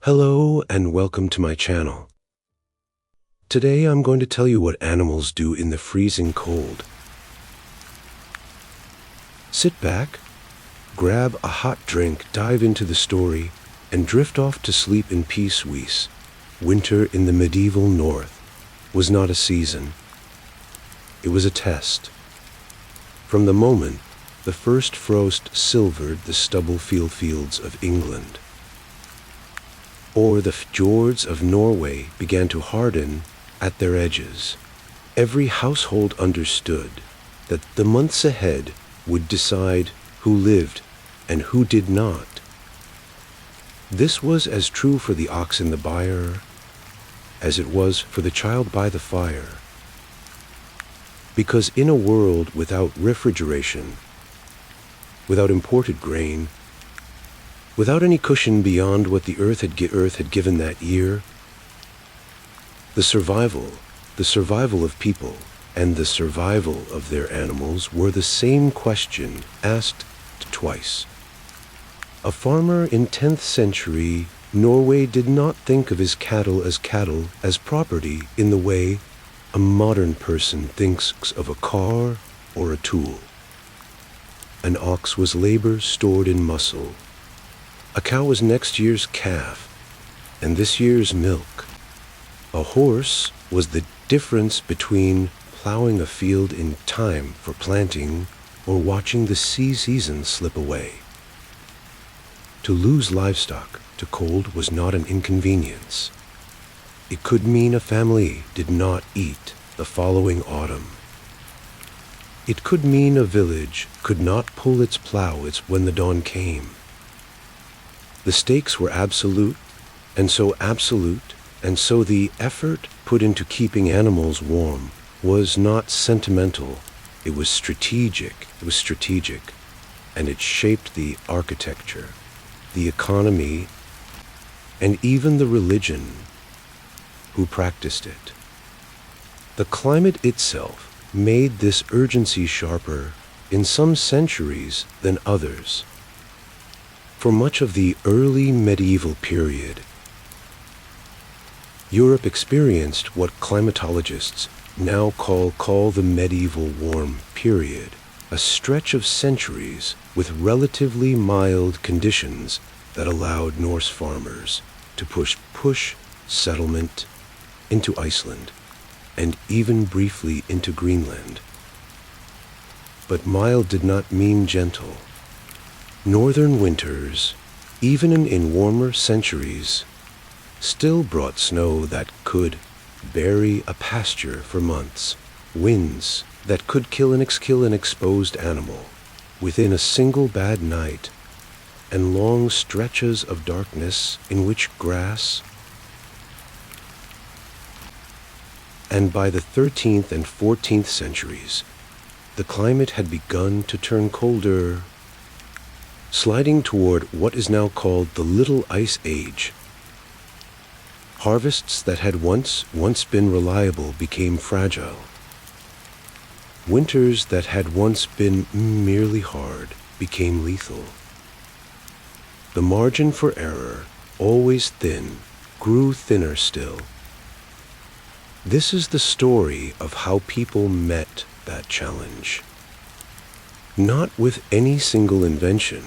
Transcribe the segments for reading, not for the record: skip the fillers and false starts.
Hello and welcome to my channel. Today I'm going to tell you what animals do in the freezing cold. Sit back, grab a hot drink, dive into the story, and drift off to sleep in peace. Winter in the medieval North was not a season. It was a test. From the moment the first frost silvered the stubble fields of England, or the fjords of Norway began to harden at their edges, every household understood that the months ahead would decide who lived and who did not. This was as true for the ox in the byre as it was for the child by the fire. Because in a world without refrigeration, without imported grain, without any cushion beyond what the earth had given that year, the survival of people and the survival of their animals were the same question asked twice. A farmer in 10th century Norway did not think of his cattle as property in the way a modern person thinks of a car or a tool. An ox was labor stored in muscle. A cow was next year's calf and this year's milk. A horse was the difference between plowing a field in time for planting or watching the season slip away. To lose livestock to cold was not an inconvenience. It could mean a family did not eat the following autumn. It could mean a village could not pull its plow when the dawn came. The stakes were absolute, and so the effort put into keeping animals warm was not sentimental. It was strategic, and it shaped the architecture, the economy, and even the religion who practiced it. The climate itself made this urgency sharper in some centuries than others. For much of the early medieval period, Europe experienced what climatologists now call the medieval warm period, a stretch of centuries with relatively mild conditions that allowed Norse farmers to push settlement into Iceland and even briefly into Greenland. But mild did not mean gentle. Northern winters, even in warmer centuries, still brought snow that could bury a pasture for months, winds that could kill an exposed animal within a single bad night, and long stretches of darkness in which grass. And by the 13th and 14th centuries, the climate had begun to turn colder, sliding toward what is now called the Little Ice Age. Harvests that had once been reliable became fragile. Winters that had once been merely hard became lethal. The margin for error, always thin, grew thinner still. This is the story of how people met that challenge. Not with any single invention,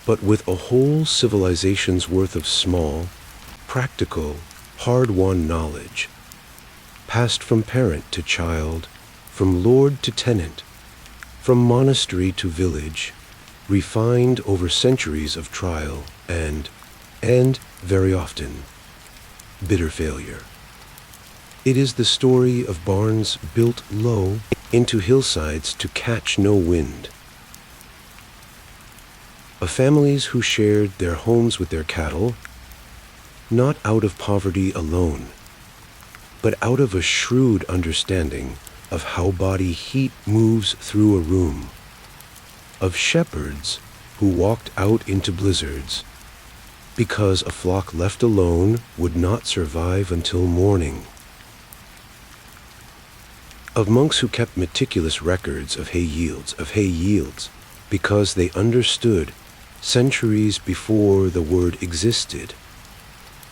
but with a whole civilization's worth of small, practical, hard-won knowledge, passed from parent to child, from lord to tenant, from monastery to village, refined over centuries of trial and very often, bitter failure. It is the story of barns built low into hillsides to catch no wind, of families who shared their homes with their cattle, not out of poverty alone, but out of a shrewd understanding of how body heat moves through a room, of shepherds who walked out into blizzards because a flock left alone would not survive until morning, of monks who kept meticulous records of hay yields, because they understood, centuries before the word existed,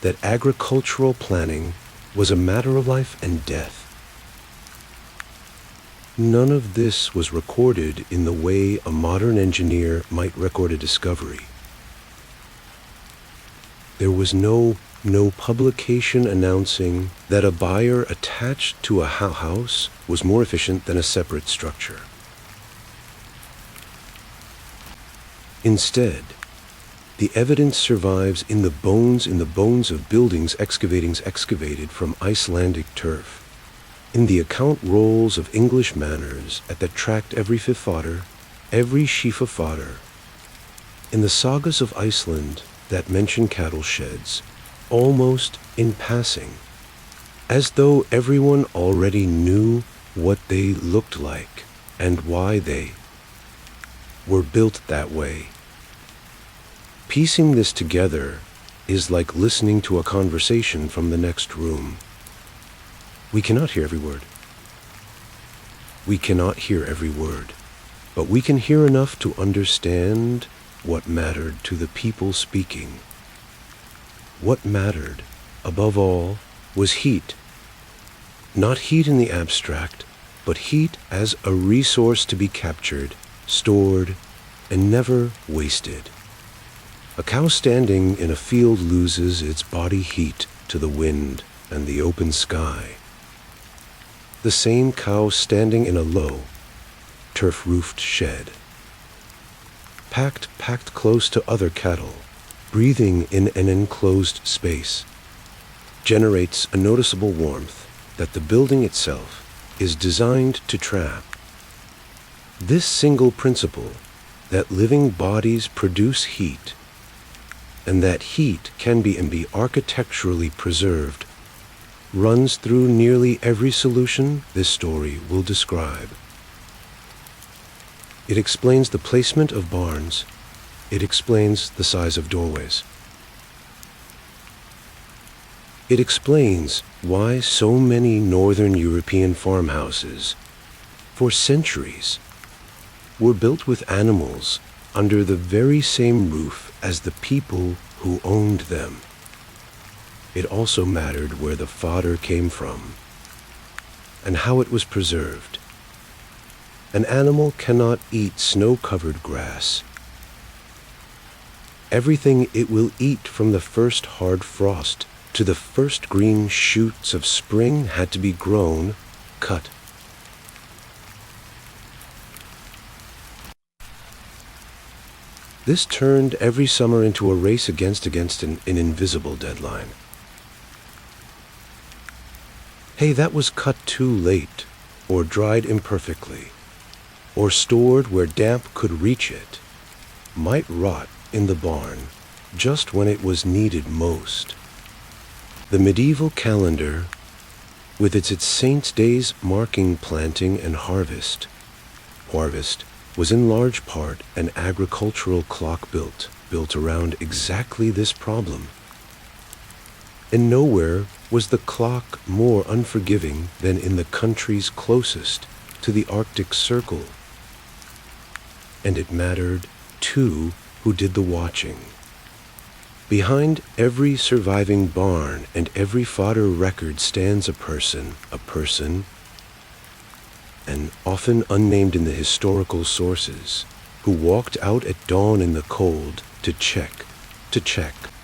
that agricultural planning was a matter of life and death. None of this was recorded in the way a modern engineer might record a discovery. There was no publication announcing that a buyer attached to a house was more efficient than a separate structure. Instead, the evidence survives in the bones of buildings excavated from Icelandic turf, in the account rolls of English manors that tracked every fiffader, every sheaf of fodder, in the sagas of Iceland that mention cattle sheds, almost in passing, as though everyone already knew what they looked like and why they were built that way. Piecing this together is like listening to a conversation from the next room. We cannot hear every word. We cannot hear every word, but we can hear enough to understand what mattered to the people speaking. What mattered, above all, was heat. Not heat in the abstract, but heat as a resource to be captured, stored, and never wasted. A cow standing in a field loses its body heat to the wind and the open sky. The same cow standing in a low, turf-roofed shed, packed close to other cattle, breathing in an enclosed space, generates a noticeable warmth that the building itself is designed to trap. This single principle, that living bodies produce heat, and that heat can be architecturally preserved, runs through nearly every solution this story will describe. It explains the placement of barns. It explains the size of doorways. It explains why so many Northern European farmhouses, for centuries, were built with animals under the very same roof as the people who owned them. It also mattered where the fodder came from and how it was preserved. An animal cannot eat snow-covered grass. Everything it will eat, from the first hard frost to the first green shoots of spring, had to be grown, cut. This turned every summer into a race against an invisible deadline. Hey, that was cut too late, or dried imperfectly, or stored where damp could reach it, might rot in the barn just when it was needed most. The medieval calendar, with its saints' days marking planting and harvest, was in large part an agricultural clock built around exactly this problem. And nowhere was the clock more unforgiving than in the countries closest to the Arctic Circle. And it mattered, too, who did the watching. Behind every surviving barn and every fodder record stands a person, and often unnamed in the historical sources, who walked out at dawn in the cold to check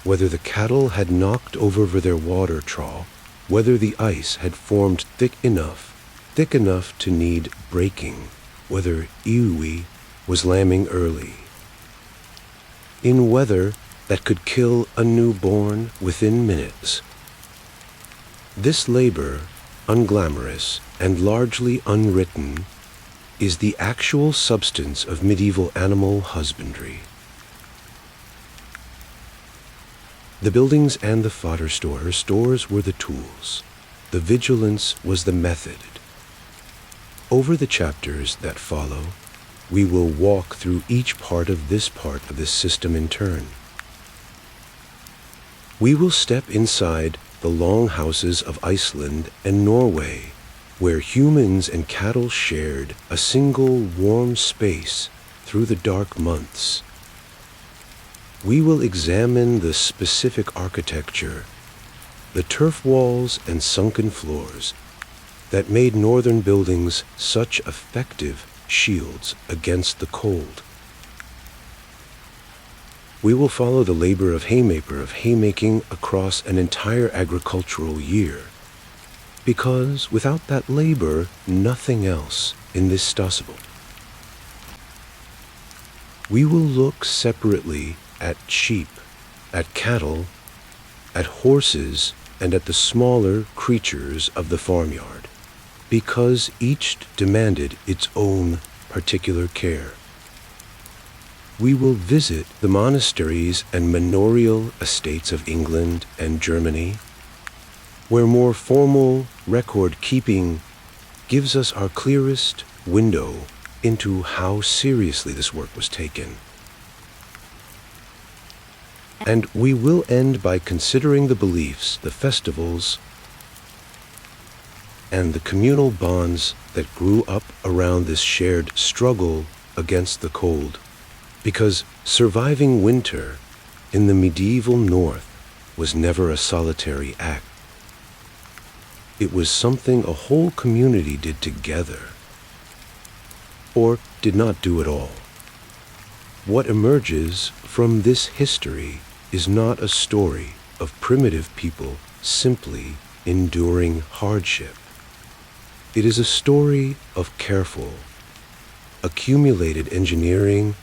whether the cattle had knocked over their water trough, whether the ice had formed thick enough to need breaking, whether Iwi was lambing early, in weather that could kill a newborn within minutes. This labor, unglamorous and largely unwritten, is the actual substance of medieval animal husbandry. The buildings and the fodder stores were the tools. The vigilance was the method. Over the chapters that follow, we will walk through each part of this system in turn. We will step inside the long houses of Iceland and Norway, where humans and cattle shared a single warm space through the dark months. We will examine the specific architecture the turf walls and sunken floors that made northern buildings such effective shields against the cold. We will follow the labor of haymaking across an entire agricultural year, because without that labor, nothing else in this is possible. We will look separately at sheep, at cattle, at horses, and at the smaller creatures of the farmyard, because each demanded its own particular care. We will visit the monasteries and manorial estates of England and Germany, where more formal record-keeping gives us our clearest window into how seriously this work was taken. And we will end by considering the beliefs, the festivals, and the communal bonds that grew up around this shared struggle against the cold. Because surviving winter in the medieval North was never a solitary act. It was something a whole community did together, or did not do at all. What emerges from this history is not a story of primitive people simply enduring hardship. It is a story of careful, accumulated engineering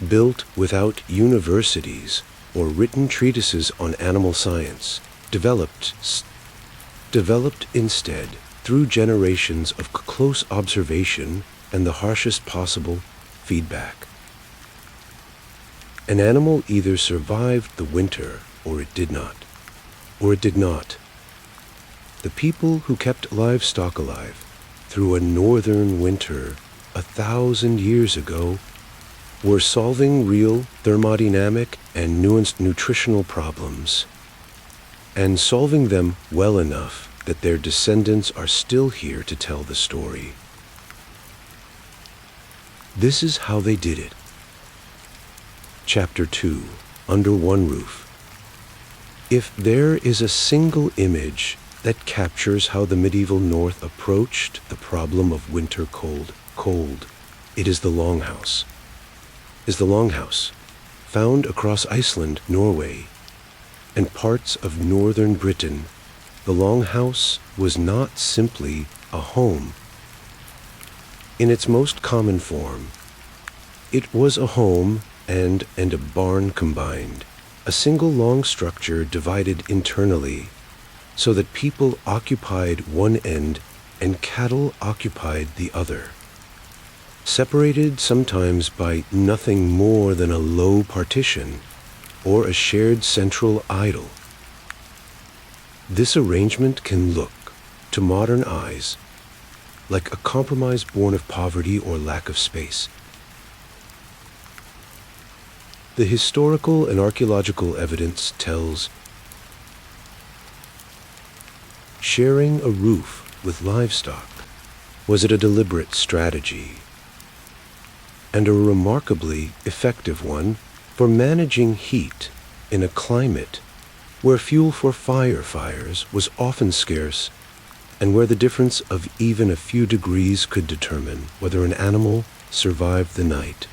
built without universities or written treatises on animal science, developed instead through generations of close observation and the harshest possible feedback. An animal either survived the winter or it did not. The people who kept livestock alive through a northern winter 1,000 years ago were solving real thermodynamic and nuanced nutritional problems, and solving them well enough that their descendants are still here to tell the story. This is how they did it. Chapter 2, Under One Roof. If there is a single image that captures how the medieval North approached the problem of winter cold, it is the longhouse. Found across Iceland, Norway, and parts of northern Britain, the longhouse was not simply a home. In its most common form, it was a home and a barn combined, a single long structure divided internally, so that people occupied one end and cattle occupied the other, separated sometimes by nothing more than a low partition or a shared central idol. This arrangement can look, to modern eyes, like a compromise born of poverty or lack of space. The historical and archaeological evidence tells sharing a roof with livestock was it a deliberate strategy, and a remarkably effective one for managing heat in a climate where fuel for fires was often scarce, and where the difference of even a few degrees could determine whether an animal survived the night.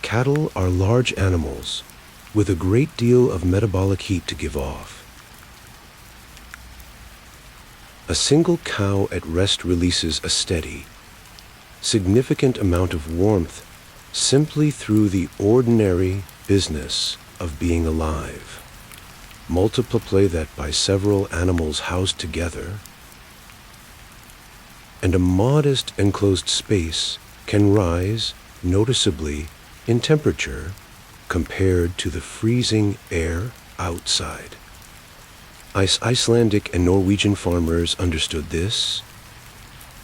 Cattle are large animals with a great deal of metabolic heat to give off. A single cow at rest releases a steady, significant amount of warmth simply through the ordinary business of being alive. Multiply that by several animals housed together, and a modest enclosed space can rise noticeably in temperature compared to the freezing air outside. Icelandic and Norwegian farmers understood this,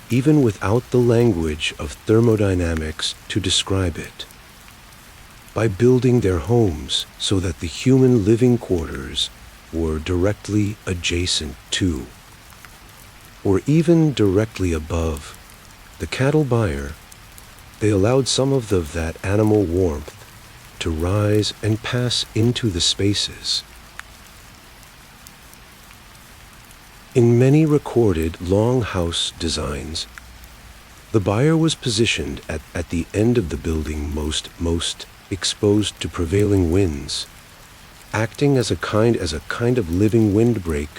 even without the language of thermodynamics to describe it, by building their homes so that the human living quarters were directly adjacent to, or even directly above, the cattle byre. They allowed some of that animal warmth to rise and pass into the spaces In many recorded longhouse designs, the byre was positioned at the end of the building most exposed to prevailing winds, acting as a kind of living windbreak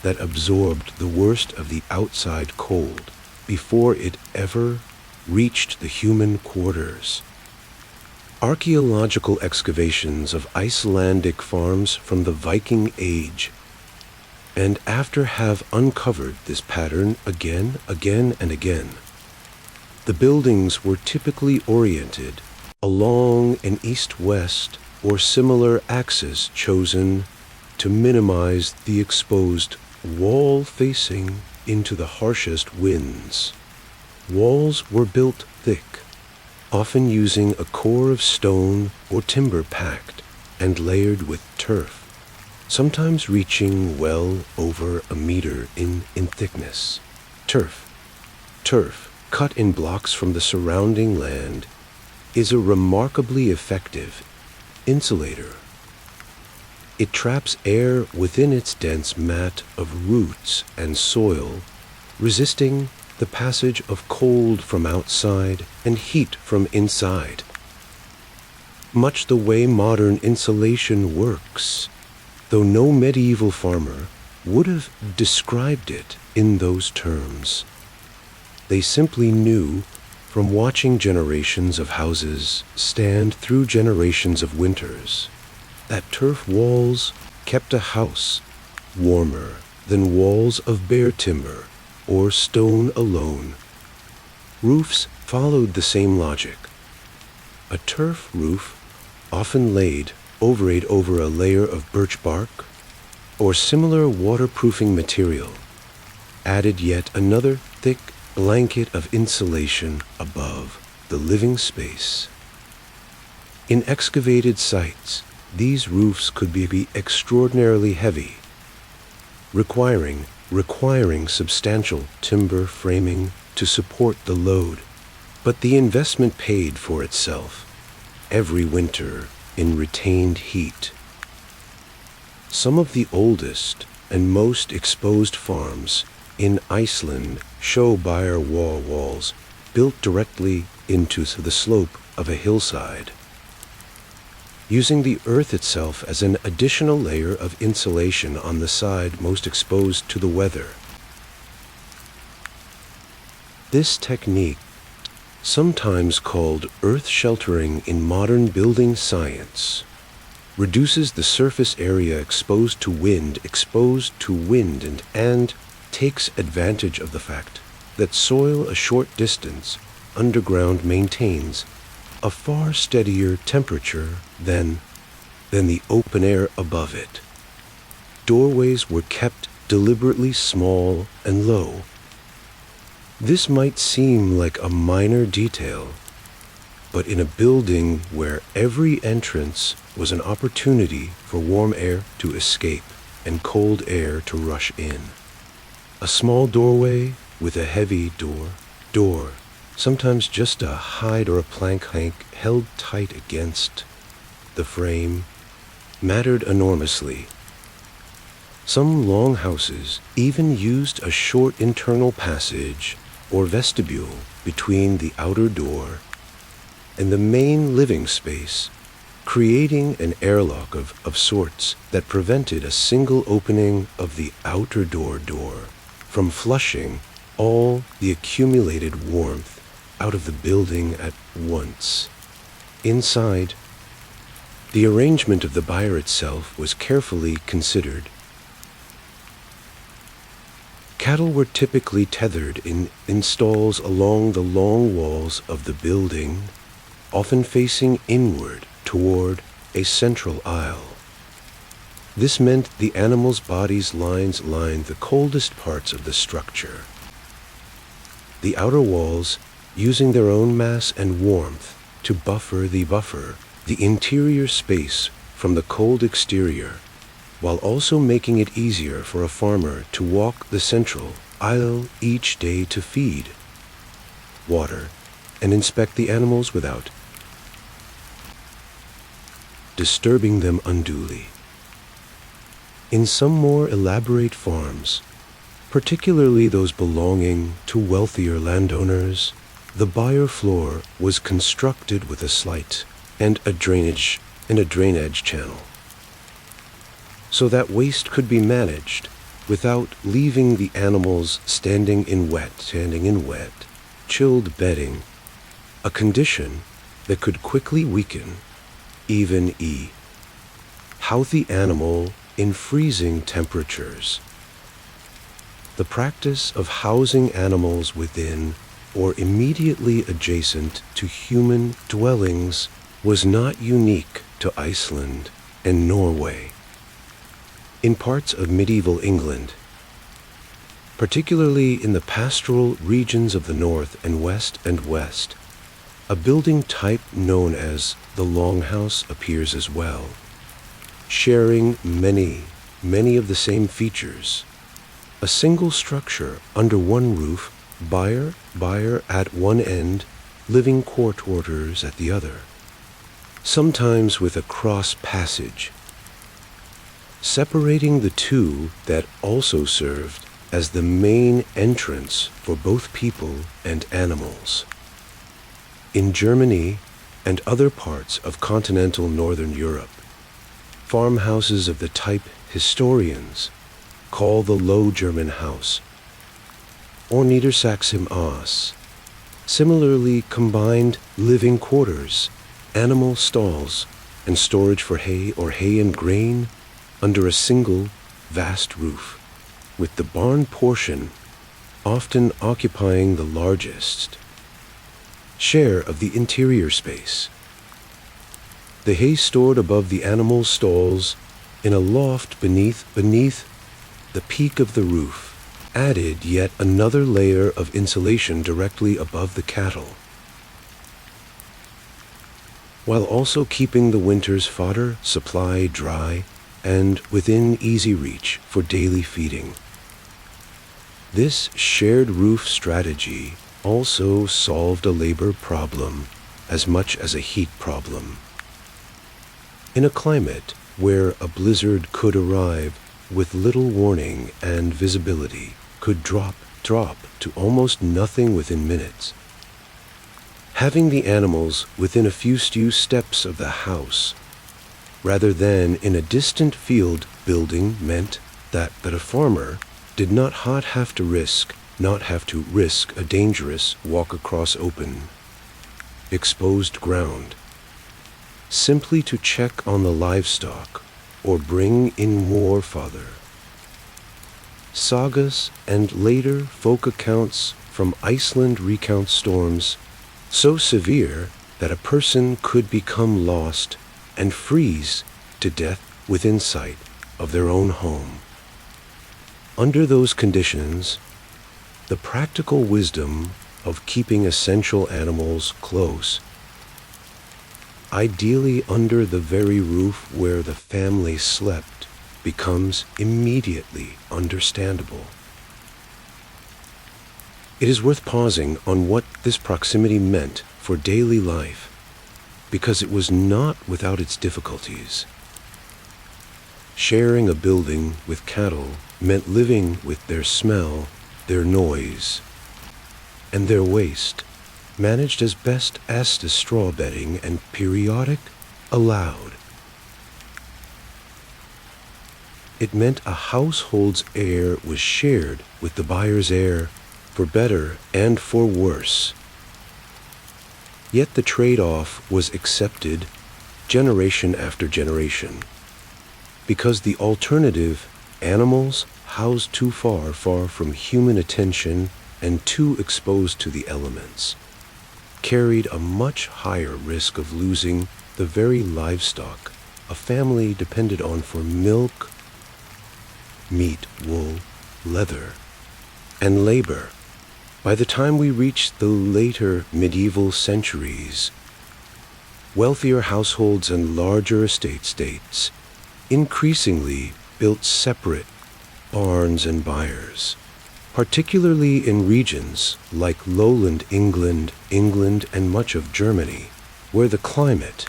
that absorbed the worst of the outside cold before it ever reached the human quarters. Archaeological excavations of Icelandic farms from the Viking Age and after have uncovered this pattern again and again. The buildings were typically oriented along an east-west or similar axis chosen to minimize the exposed wall facing into the harshest winds. Walls were built thick, often using a core of stone or timber packed and layered with turf, sometimes reaching well over a meter in thickness. Turf, cut in blocks from the surrounding land, is a remarkably effective insulator. It traps air within its dense mat of roots and soil, resisting the passage of cold from outside and heat from inside. Much the way modern insulation works, though no medieval farmer would have described it in those terms. They simply knew from watching generations of houses stand through generations of winters that turf walls kept a house warmer than walls of bare timber or stone alone. Roofs followed the same logic. A turf roof, often laid over a layer of birch bark or similar waterproofing material, added yet another thick blanket of insulation above the living space. In excavated sites, these roofs could be extraordinarily heavy, requiring substantial timber framing to support the load, but the investment paid for itself every winter in retained heat. Some of the oldest and most exposed farms in Iceland show byre walls built directly into the slope of a hillside, using the earth itself as an additional layer of insulation on the side most exposed to the weather. This technique, sometimes called earth sheltering in modern building science, reduces the surface area exposed to wind and takes advantage of the fact that soil a short distance underground maintains a far steadier temperature than the open air above it. Doorways were kept deliberately small and low. This might seem like a minor detail, but in a building where every entrance was an opportunity for warm air to escape and cold air to rush in. A small doorway with a heavy door, sometimes just a hide or a plank held tight against the frame, mattered enormously. Some longhouses even used a short internal passage or vestibule between the outer door and the main living space, creating an airlock of sorts that prevented a single opening of the outer door from flushing all the accumulated warmth out of the building at once. Inside, the arrangement of the byre itself was carefully considered. Cattle were typically tethered in stalls along the long walls of the building, often facing inward toward a central aisle. This meant the animals' bodies' lines lined the coldest parts of the structure. The outer walls, using their own mass and warmth to buffer the interior space from the cold exterior, while also making it easier for a farmer to walk the central aisle each day to feed, water, and inspect the animals without disturbing them unduly. In some more elaborate farms, particularly those belonging to wealthier landowners, the byre floor was constructed with a slight and a drainage channel, so that waste could be managed without leaving the animals standing in wet, chilled bedding, a condition that could quickly weaken even a healthy animal in freezing temperatures. The practice of housing animals within or immediately adjacent to human dwellings was not unique to Iceland and Norway. In parts of medieval England, particularly in the pastoral regions of the north and west, a building type known as the longhouse appears as well, sharing many of the same features. A single structure under one roof, byre at one end, living quarters at the other, sometimes with a cross passage, separating the two that also served as the main entrance for both people and animals. In Germany and other parts of continental northern Europe, farmhouses of the type historians call the Low German house, or Niedersachsen Haus, similarly combined living quarters, animal stalls, and storage for hay and grain under a single vast roof, with the barn portion often occupying the largest share of the interior space. The hay stored above the animal stalls in a loft beneath the peak of the roof added yet another layer of insulation directly above the cattle, while also keeping the winter's fodder supply dry and within easy reach for daily feeding. This shared roof strategy also solved a labor problem as much as a heat problem. In a climate where a blizzard could arrive with little warning and visibility, could drop to almost nothing within minutes, having the animals within a few steps of the house rather than in a distant field building meant that a farmer did not have to risk a dangerous walk across open, exposed ground, simply to check on the livestock or bring in more fodder. Sagas and later folk accounts from Iceland recount storms so severe that a person could become lost and freeze to death within sight of their own home. Under those conditions, the practical wisdom of keeping essential animals close, ideally under the very roof where the family slept, becomes immediately understandable. It is worth pausing on what this proximity meant for daily life, because it was not without its difficulties. Sharing a building with cattle meant living with their smell, their noise, and their waste, managed as best as the straw bedding and periodic allowed. It meant a household's air was shared with the byre's air, for better and for worse. Yet the trade-off was accepted generation after generation, because the alternative, animals housed too far from human attention and too exposed to the elements, carried a much higher risk of losing the very livestock a family depended on for milk, meat, wool, leather, and labor. By the time we reached the later medieval centuries, wealthier households and larger states increasingly built separate barns and byres, particularly in regions like lowland England, and much of Germany, where the climate,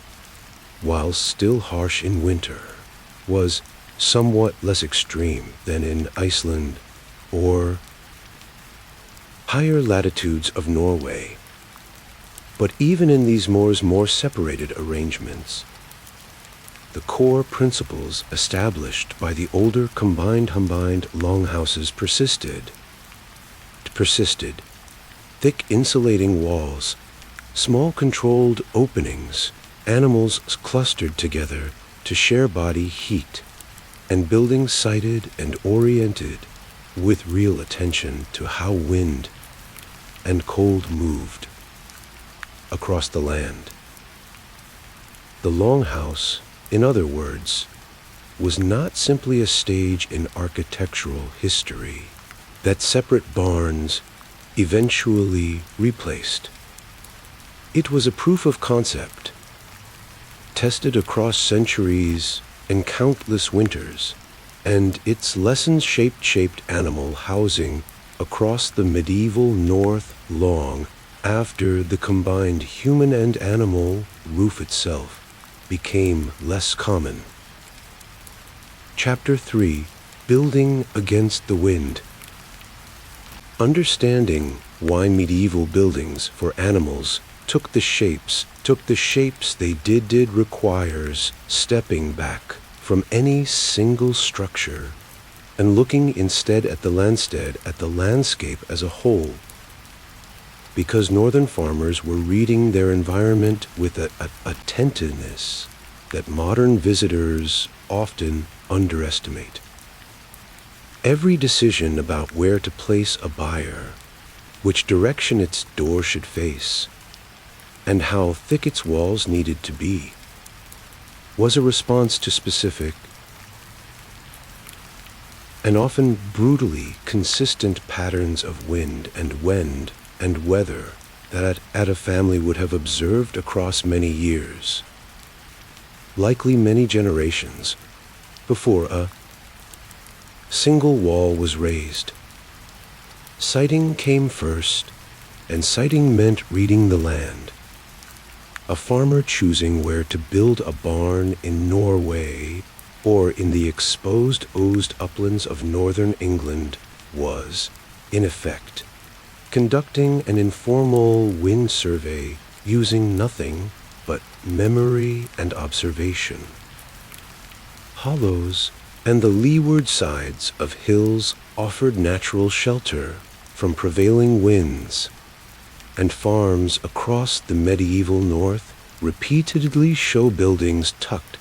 while still harsh in winter, was somewhat less extreme than in Iceland or higher latitudes of Norway. But even in these more separated arrangements, the core principles established by the older combined longhouses persisted. Thick insulating walls, small controlled openings, animals clustered together to share body heat, and buildings sited and oriented with real attention to how wind and cold moved across the land. The longhouse, in other words, was not simply a stage in architectural history that separate barns eventually replaced. It was a proof of concept, tested across centuries and countless winters, and its lessons-shaped animal housing across the medieval North long after the combined human and animal roof itself became less common. Chapter 3: Building Against the Wind. Understanding why medieval buildings for animals took the shapes they did requires stepping back from any single structure and looking instead at the landscape as a whole, because northern farmers were reading their environment with a attentiveness that modern visitors often underestimate. Every decision about where to place a byre, which direction its door should face, and how thick its walls needed to be, was a response to specific and often brutally consistent patterns of wind and weather that a family would have observed across many years, likely many generations, before a single wall was raised. Siting came first, and siting meant reading the land. A farmer choosing where to build a barn in Norway or in the exposed Ost uplands of northern England was, in effect, conducting an informal wind survey using nothing but memory and observation. Hollows and the leeward sides of hills offered natural shelter from prevailing winds, and farms across the medieval north repeatedly show buildings tucked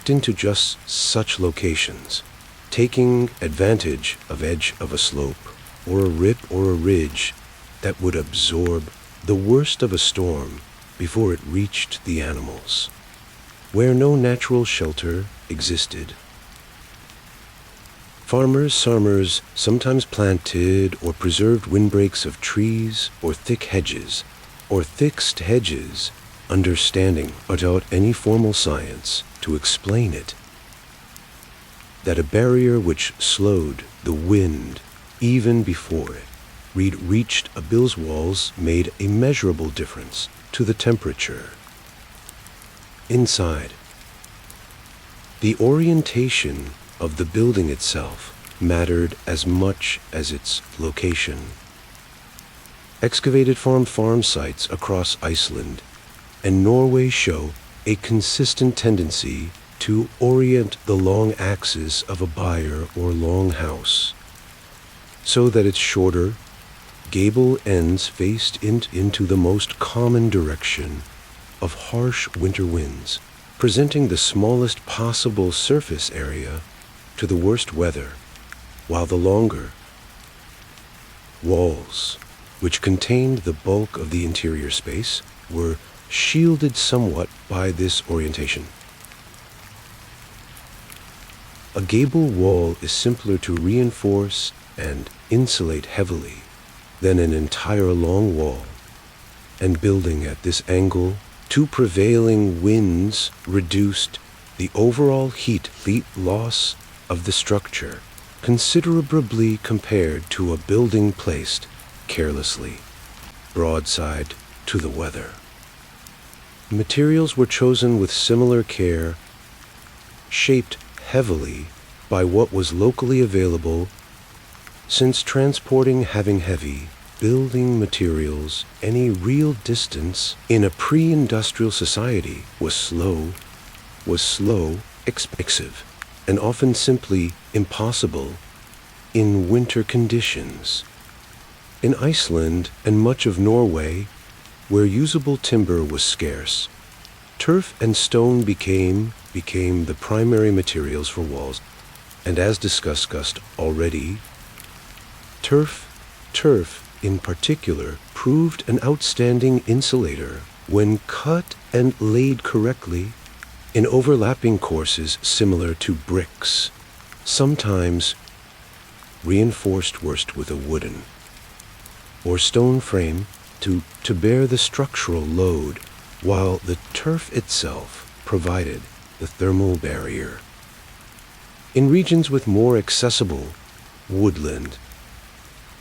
into just such locations, taking advantage of edge of a slope or a rip or a ridge that would absorb the worst of a storm before it reached the animals, where no natural shelter existed. Farmers sometimes planted or preserved windbreaks of trees or thick hedges, understanding without any formal science to explain it, that a barrier which slowed the wind even before it reached a bill's walls made a measurable difference to the temperature. Inside, the orientation of the building itself mattered as much as its location. Excavated farm sites across Iceland and Norway show a consistent tendency to orient the long axis of a byre or longhouse so that its shorter, gable ends faced into the most common direction of harsh winter winds, presenting the smallest possible surface area to the worst weather, while the longer walls, which contained the bulk of the interior space, were shielded somewhat by this orientation. A gable wall is simpler to reinforce and insulate heavily than an entire long wall, and building at this angle to prevailing winds reduced the overall heat loss of the structure considerably compared to a building placed carelessly, broadside to the weather. Materials were chosen with similar care, shaped heavily by what was locally available, since transporting having building materials any real distance in a pre-industrial society was slow, expensive, and often simply impossible in winter conditions. In Iceland and much of Norway, where usable timber was scarce, turf and stone became the primary materials for walls. And as discussed already, turf in particular proved an outstanding insulator when cut and laid correctly in overlapping courses similar to bricks, sometimes reinforced with a wooden or stone frame to bear the structural load, while the turf itself provided the thermal barrier. In regions with more accessible woodland,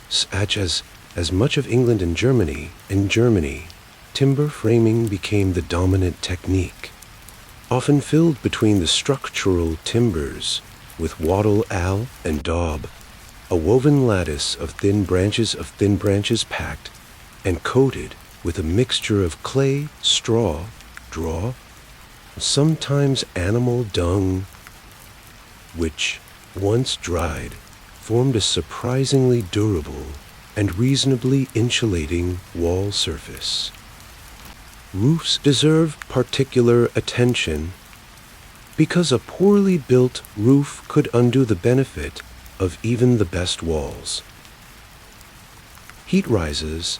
such as much of England and Germany, timber framing became the dominant technique, often filled between the structural timbers with wattle, al, and daub, a woven lattice of thin branches packed and coated with a mixture of clay, straw, sometimes animal dung, which, once dried, formed a surprisingly durable and reasonably insulating wall surface. Roofs deserve particular attention because a poorly built roof could undo the benefit of even the best walls. Heat rises,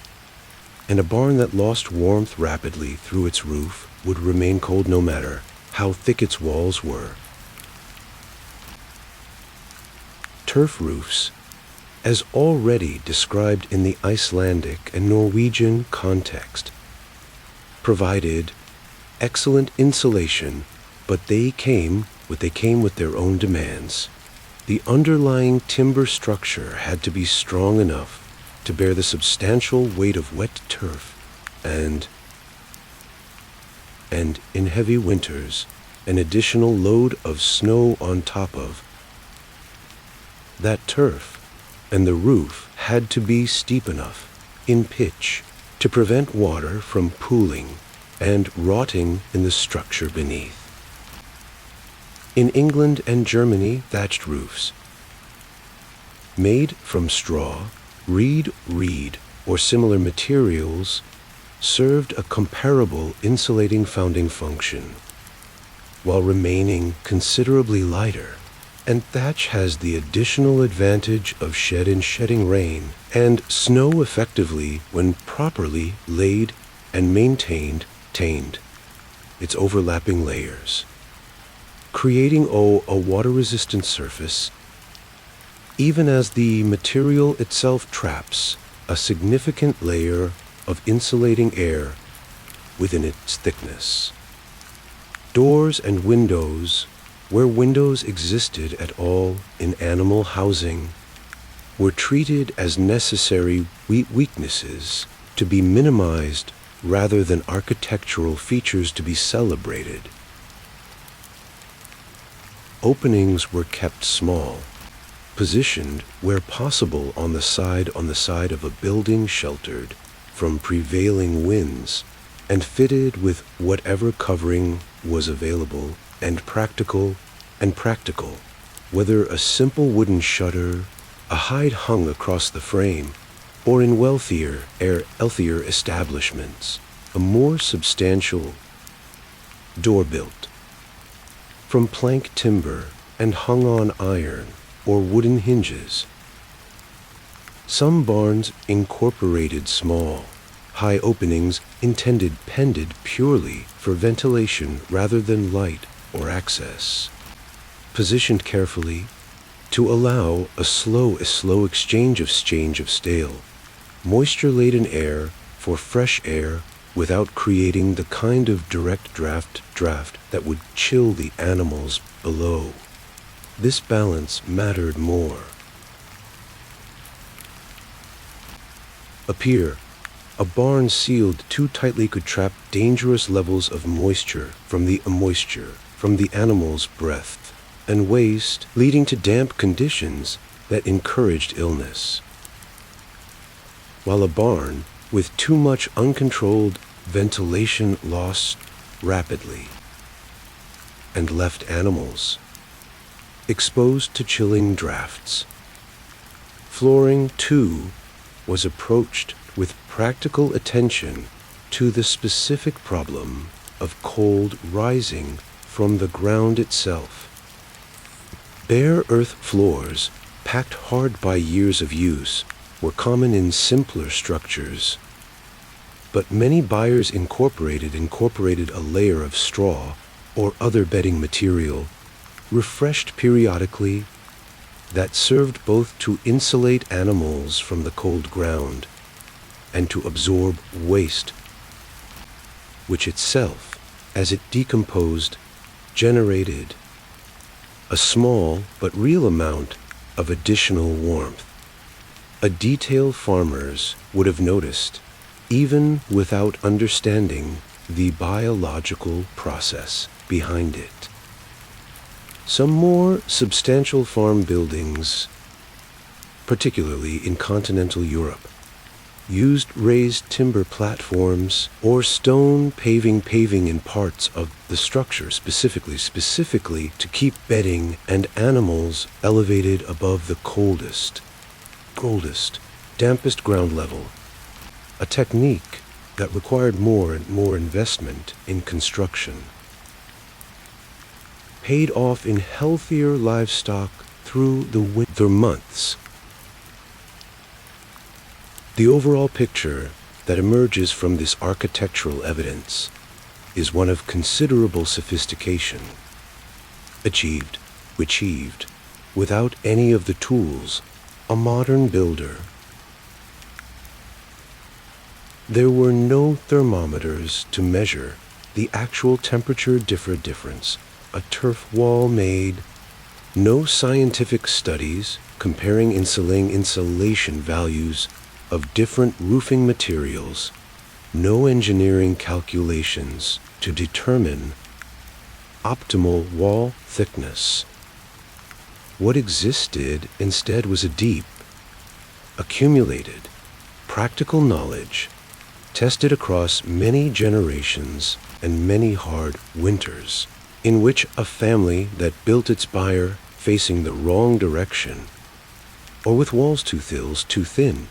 and a barn that lost warmth rapidly through its roof would remain cold no matter how thick its walls were. Turf roofs, as already described in the Icelandic and Norwegian context, provided excellent insulation, but they came with their own demands. The underlying timber structure had to be strong enough to bear the substantial weight of wet turf, and in heavy winters, an additional load of snow on top of that turf, and the roof had to be steep enough in pitch to prevent water from pooling and rotting in the structure beneath. In England and Germany, thatched roofs, made from straw, reed, or similar materials, served a comparable insulating founding function, while remaining considerably lighter, and thatch has the additional advantage of shedding rain and snow effectively when properly laid and maintained its overlapping layers, creating a water-resistant surface, even as the material itself traps a significant layer of insulating air within its thickness. Doors and windows, where windows existed at all in animal housing, were treated as necessary weaknesses to be minimized rather than architectural features to be celebrated. Openings were kept small, positioned where possible on the side of a building sheltered from prevailing winds, and fitted with whatever covering was available and practical, whether a simple wooden shutter, a hide hung across the frame, or in wealthier establishments, a more substantial door built from plank timber and hung on iron or wooden hinges. Some barns incorporated small, high openings pended purely for ventilation rather than light or access, positioned carefully to allow a slow exchange of stale, moisture-laden air for fresh air without creating the kind of direct draft that would chill the animals below. This balance mattered more. A barn sealed too tightly could trap dangerous levels of moisture from the animal's breath, and waste, leading to damp conditions that encouraged illness. While a barn with too much uncontrolled ventilation lost rapidly and left animals exposed to chilling drafts. Flooring, too, was approached with practical attention to the specific problem of cold rising from the ground itself. Bare earth floors, packed hard by years of use, were common in simpler structures, but many buyers incorporated a layer of straw or other bedding material, refreshed periodically, that served both to insulate animals from the cold ground and to absorb waste, which itself, as it decomposed, generated a small but real amount of additional warmth. A detail farmers would have noticed, even without understanding the biological process behind it. Some more substantial farm buildings, particularly in continental Europe, used raised timber platforms or stone paving in parts of the structure specifically to keep bedding and animals elevated above the coldest, dampest ground level, a technique that required more and more investment in construction, paid off in healthier livestock through the winter months. The overall picture that emerges from this architectural evidence is one of considerable sophistication, achieved without any of the tools a modern builder. There were no thermometers to measure the actual temperature difference a turf wall made, no scientific studies comparing insulation values of different roofing materials, no engineering calculations to determine optimal wall thickness. What existed instead was a deep, accumulated, practical knowledge tested across many generations and many hard winters, in which a family that built its byre facing the wrong direction, or with walls too thin,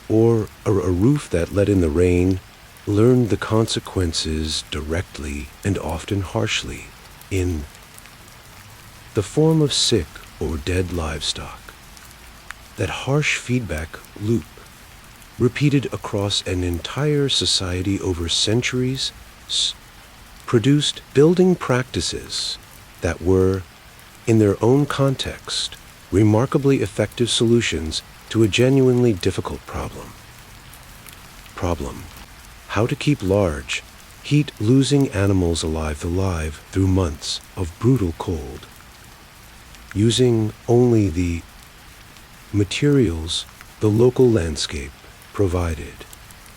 or a roof that let in the rain, learned the consequences directly and often harshly in the form of sick or dead livestock. That harsh feedback loop, repeated across an entire society over centuries, produced building practices that were, in their own context, remarkably effective solutions to a genuinely difficult problem. How to keep large, heat-losing animals alive through months of brutal cold, using only the materials the local landscape provided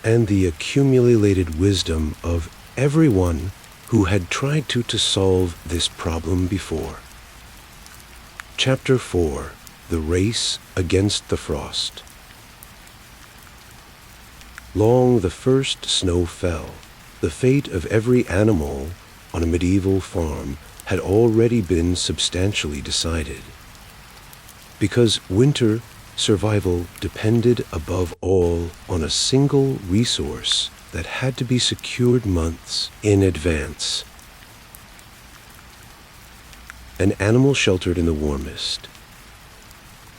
and the accumulated wisdom of everyone who had tried to solve this problem before. Chapter 4. The Race Against the Frost. Long the first snow fell. The fate of every animal on a medieval farm had already been substantially decided. Because winter survival depended above all on a single resource that had to be secured months in advance. An animal sheltered in the warmest,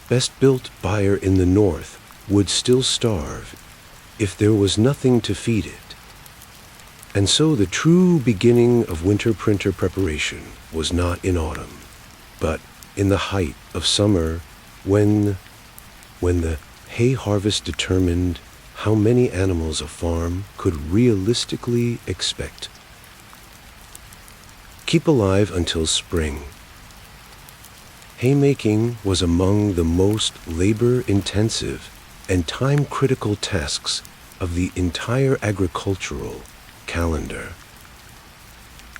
best-built byre in the north would still starve if there was nothing to feed it. And so the true beginning of winter preparation was not in autumn, but in the height of summer, when the hay harvest determined how many animals a farm could realistically expect. Keep alive until spring. Haymaking was among the most labor-intensive and time-critical tasks of the entire agricultural calendar.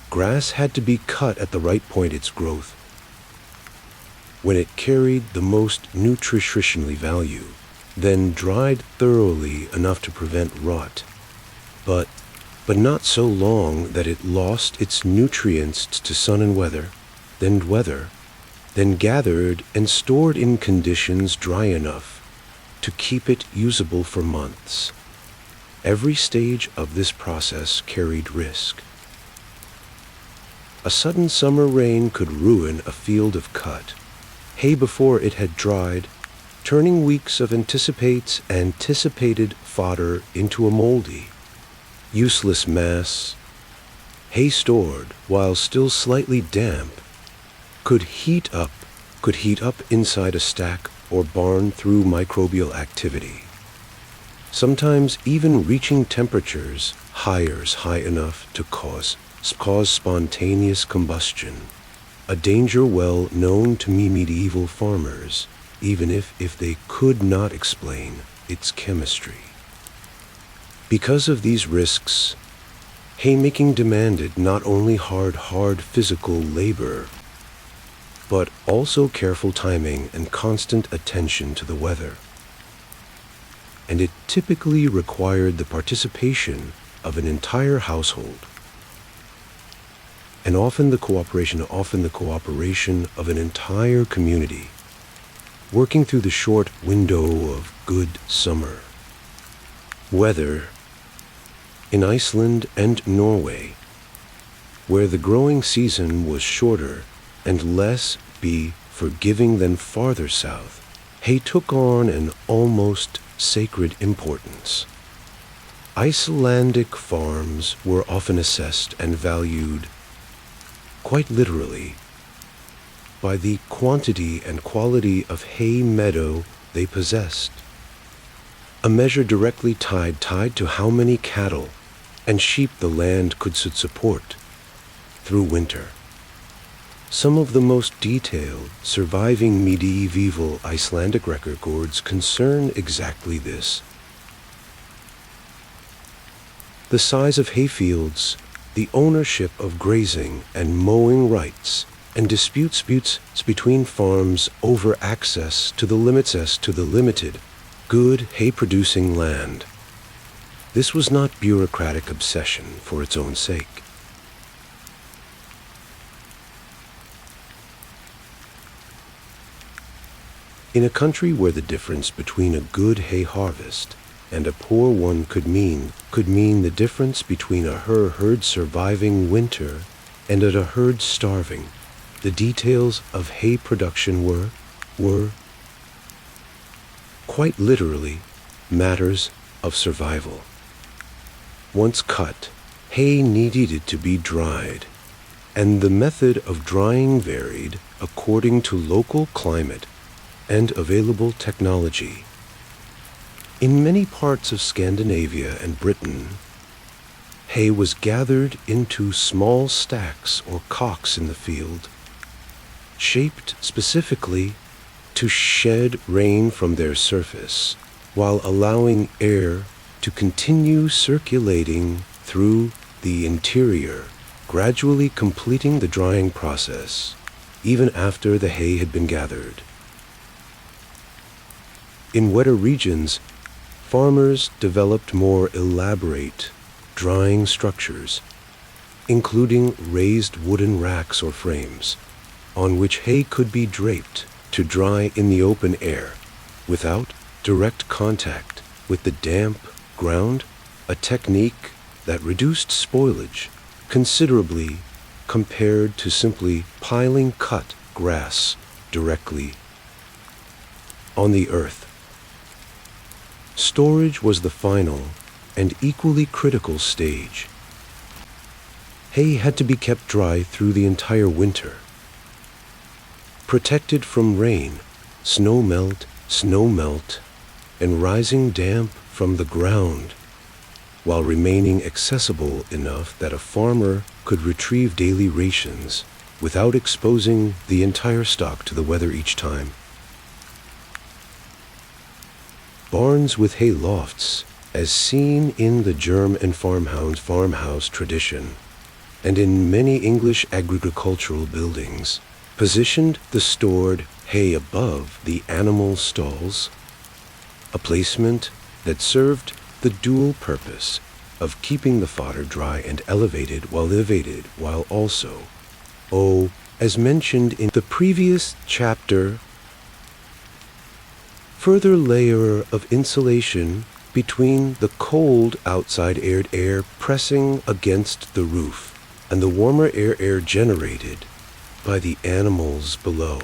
Grass had to be cut at the right point its growth, when it carried the most nutritionally value, then dried thoroughly enough to prevent rot, but not so long that it lost its nutrients to sun and weather, then gathered and stored in conditions dry enough to keep it usable for months. Every stage of this process carried risk. A sudden summer rain could ruin a field of cut hay before it had dried, turning weeks of anticipated fodder into a moldy, useless mass. Hay stored while still slightly damp could heat up inside a stack or barn through microbial activity, sometimes even reaching temperatures high enough to cause spontaneous combustion, a danger well known to medieval farmers, even if they could not explain its chemistry. Because of these risks, haymaking demanded not only hard physical labor, but also careful timing and constant attention to the weather. And it typically required the participation of an entire household, and often the cooperation of an entire community, working through the short window of good summer weather. In Iceland and Norway, where the growing season was shorter and less forgiving than farther south, hay took on an almost sacred importance. Icelandic farms were often assessed and valued, quite literally, by the quantity and quality of hay meadow they possessed, a measure directly tied to how many cattle and sheep the land could support through winter. Some of the most detailed surviving medieval Icelandic records concern exactly this. The size of hayfields, the ownership of grazing and mowing rights, and disputes between farms over access to the limited, good hay-producing land. This was not bureaucratic obsession for its own sake. In a country where the difference between a good hay harvest and a poor one could mean the difference between a herd surviving winter and a herd starving, the details of hay production were quite literally matters of survival. Once cut, hay needed to be dried, and the method of drying varied according to local climate and available technology. In many parts of Scandinavia and Britain, hay was gathered into small stacks or cocks in the field, shaped specifically to shed rain from their surface while allowing air to continue circulating through the interior, gradually completing the drying process even after the hay had been gathered. In wetter regions, farmers developed more elaborate drying structures, including raised wooden racks or frames, on which hay could be draped to dry in the open air, without direct contact with the damp ground, a technique that reduced spoilage considerably compared to simply piling cut grass directly on the earth. Storage was the final and equally critical stage. Hay had to be kept dry through the entire winter, protected from rain, snow melt, and rising damp from the ground, while remaining accessible enough that a farmer could retrieve daily rations without exposing the entire stock to the weather each time. Barns with hay lofts, as seen in the German farmhouse tradition, and in many English agricultural buildings, positioned the stored hay above the animal stalls, a placement that served the dual purpose of keeping the fodder dry and elevated while also, as mentioned in the previous chapter, further layer of insulation between the cold outside air pressing against the roof and the warmer air generated by the animals below.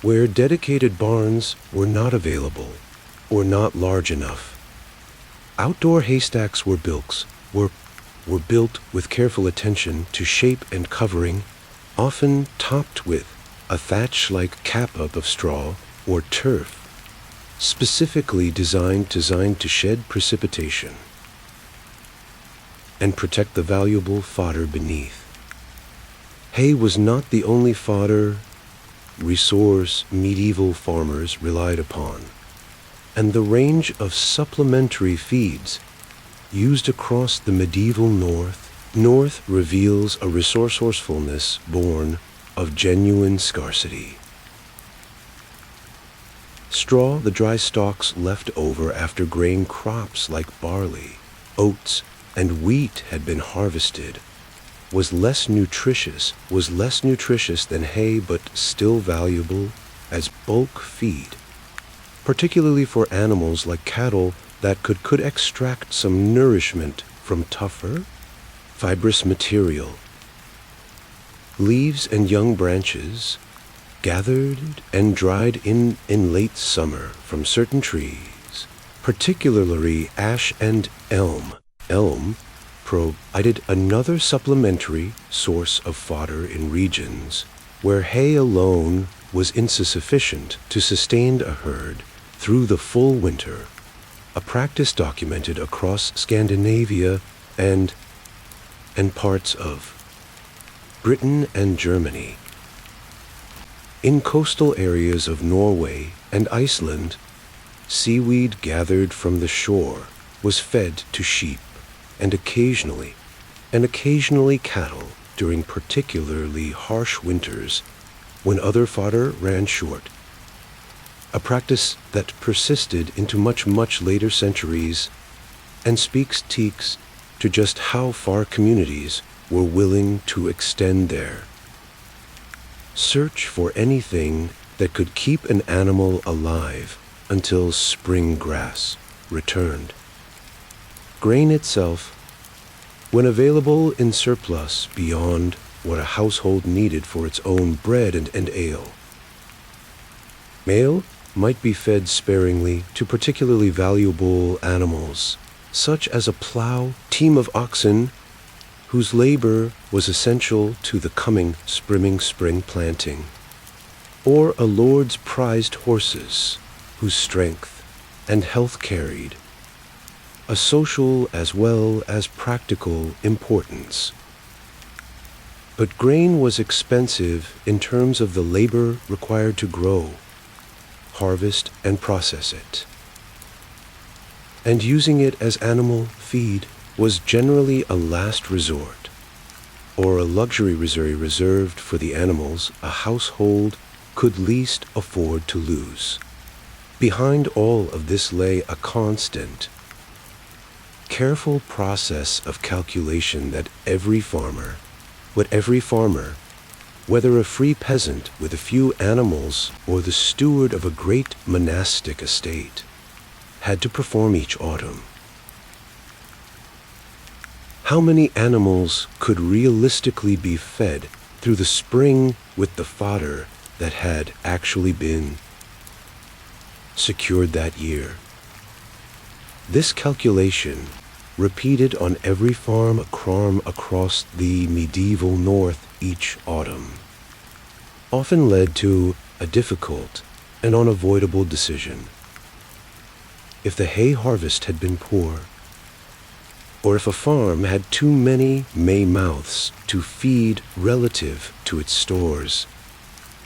Where dedicated barns were not available or not large enough, outdoor haystacks were built with careful attention to shape and covering, often topped with a thatch-like cap-up of straw or turf, specifically designed to shed precipitation and protect the valuable fodder beneath. Hay was not the only fodder resource medieval farmers relied upon, and the range of supplementary feeds used across the medieval North reveals a resourcefulness born of genuine scarcity. Straw, the dry stalks left over after grain crops like barley, oats, and wheat had been harvested, was less nutritious than hay, but still valuable as bulk feed, particularly for animals like cattle that could extract some nourishment from tougher, fibrous material. Leaves and young branches gathered and dried in late summer from certain trees, particularly ash and elm. Elm provided another supplementary source of fodder in regions where hay alone was insufficient to sustain a herd through the full winter, a practice documented across Scandinavia and parts of Britain and Germany. In coastal areas of Norway and Iceland, seaweed gathered from the shore was fed to sheep and occasionally cattle during particularly harsh winters when other fodder ran short, a practice that persisted into much later centuries and speaks to just how far communities were willing to extend their search for anything that could keep an animal alive until spring grass returned. Grain itself, when available in surplus beyond what a household needed for its own bread and ale, might be fed sparingly to particularly valuable animals, such as a plow team of oxen whose labor was essential to the coming spring planting, or a lord's prized horses whose strength and health carried a social as well as practical importance. But grain was expensive in terms of the labor required to grow, harvest, and process it. And using it as animal feed was generally a last resort, or a luxury reserved for the animals a household could least afford to lose. Behind all of this lay a constant, careful process of calculation that every farmer, whether a free peasant with a few animals or the steward of a great monastic estate, had to perform each autumn. How many animals could realistically be fed through the spring with the fodder that had actually been secured that year? This calculation, repeated on every farm across the medieval North each autumn, often led to a difficult and unavoidable decision. If the hay harvest had been poor, or if a farm had too many May mouths to feed relative to its stores,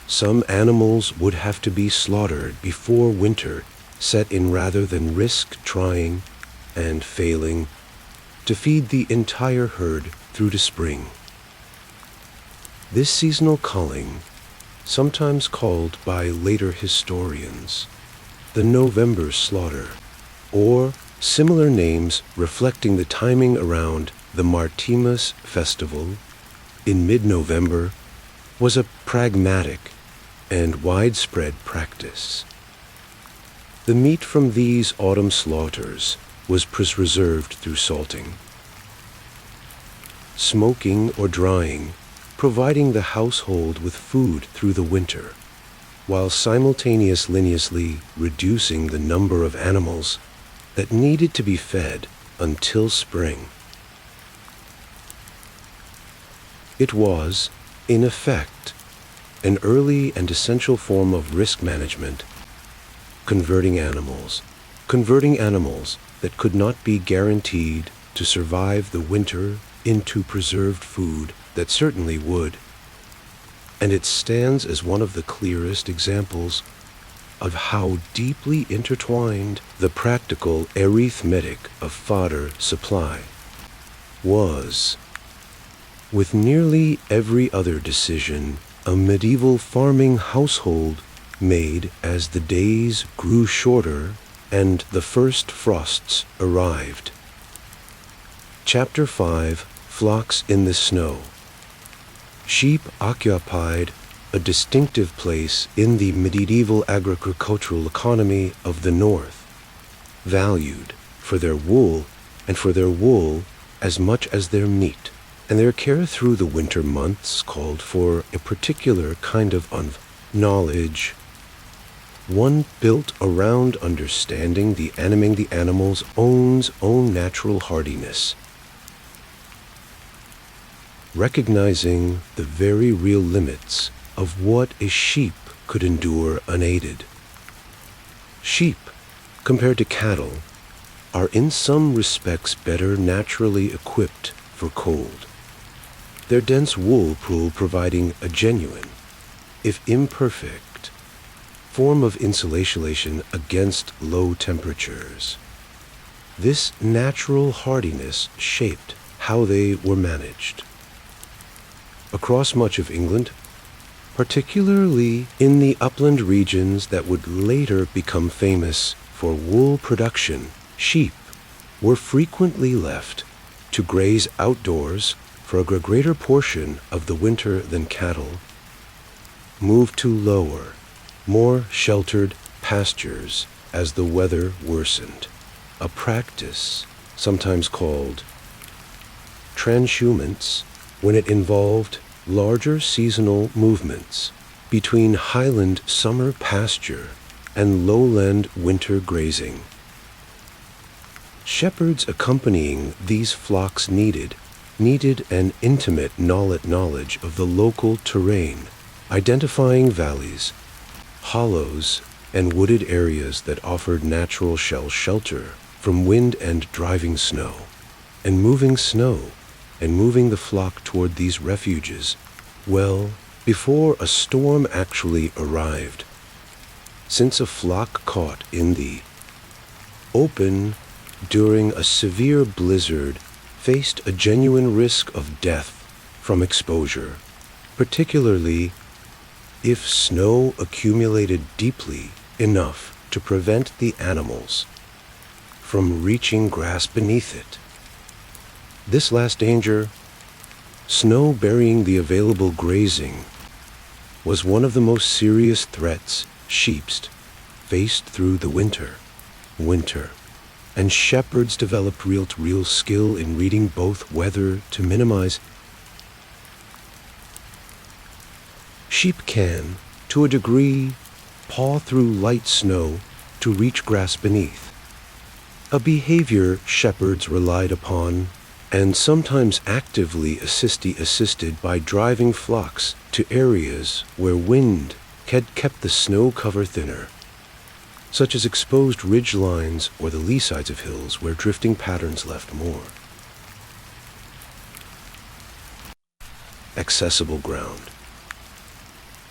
some animals would have to be slaughtered before winter set in rather than risk trying and failing to feed the entire herd through to spring. This seasonal culling sometimes called by later historians the November slaughter, or similar names reflecting the timing around the Martimas festival in mid-November, was a pragmatic and widespread practice. The meat from these autumn slaughters was preserved through salting, smoking or drying, providing the household with food through the winter, while simultaneously reducing the number of animals that needed to be fed until spring. It was, in effect, an early and essential form of risk management, converting animals that could not be guaranteed to survive the winter into preserved food that certainly would. And it stands as one of the clearest examples of how deeply intertwined the practical arithmetic of fodder supply was with nearly every other decision a medieval farming household made as the days grew shorter and the first frosts arrived. Chapter 5: Flocks in the Snow. Sheep occupied a distinctive place in the medieval agricultural economy of the North, valued for their wool as much as their meat, and their care through the winter months called for a particular kind of knowledge, one built around understanding the animal's own natural hardiness, recognizing the very real limits of what a sheep could endure unaided. Sheep, compared to cattle, are in some respects better naturally equipped for cold, their dense wool pool providing a genuine, if imperfect, form of insulation against low temperatures. This natural hardiness shaped how they were managed. Across much of England, particularly in the upland regions that would later become famous for wool production, sheep were frequently left to graze outdoors for a greater portion of the winter than cattle, moved to lower, more sheltered pastures as the weather worsened, a practice sometimes called transhumance when it involved larger seasonal movements between highland summer pasture and lowland winter grazing. Shepherds accompanying these flocks needed an intimate knowledge of the local terrain, identifying valleys, hollows, and wooded areas that offered natural shelter from wind and driving snow, and moving the flock toward these refuges well before a storm actually arrived, since a flock caught in the open during a severe blizzard faced a genuine risk of death from exposure, particularly if snow accumulated deeply enough to prevent the animals from reaching grass beneath it. This last danger, snow burying the available grazing, was one of the most serious threats sheep faced through the winter, and shepherds developed real skill in reading both weather to minimize. Sheep can, to a degree, paw through light snow to reach grass beneath, a behavior shepherds relied upon and sometimes actively assisted by driving flocks to areas where wind had kept the snow cover thinner, such as exposed ridge lines or the lee sides of hills where drifting patterns left more accessible ground.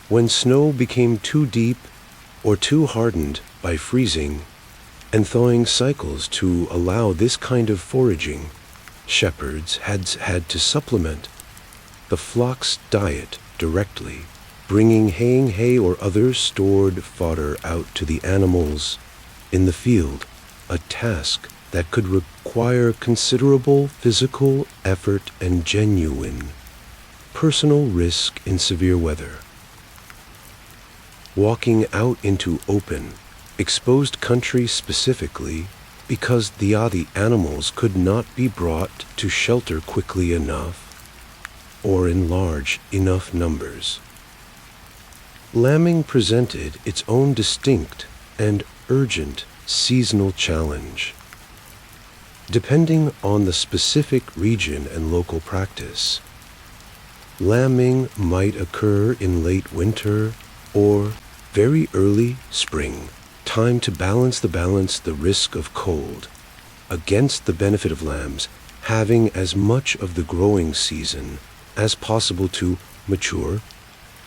When snow became too deep or too hardened by freezing and thawing cycles to allow this kind of foraging, shepherds had to supplement the flock's diet directly bringing haying hay or other stored fodder out to the animals in the field, a task that could require considerable physical effort and genuine personal risk in severe weather. Walking out into open, exposed country specifically because the animals could not be brought to shelter quickly enough or in large enough numbers. Lambing presented its own distinct and urgent seasonal challenge. Depending on the specific region and local practice, lambing might occur in late winter or very early spring, time to balance the risk of cold against the benefit of lambs having as much of the growing season as possible to mature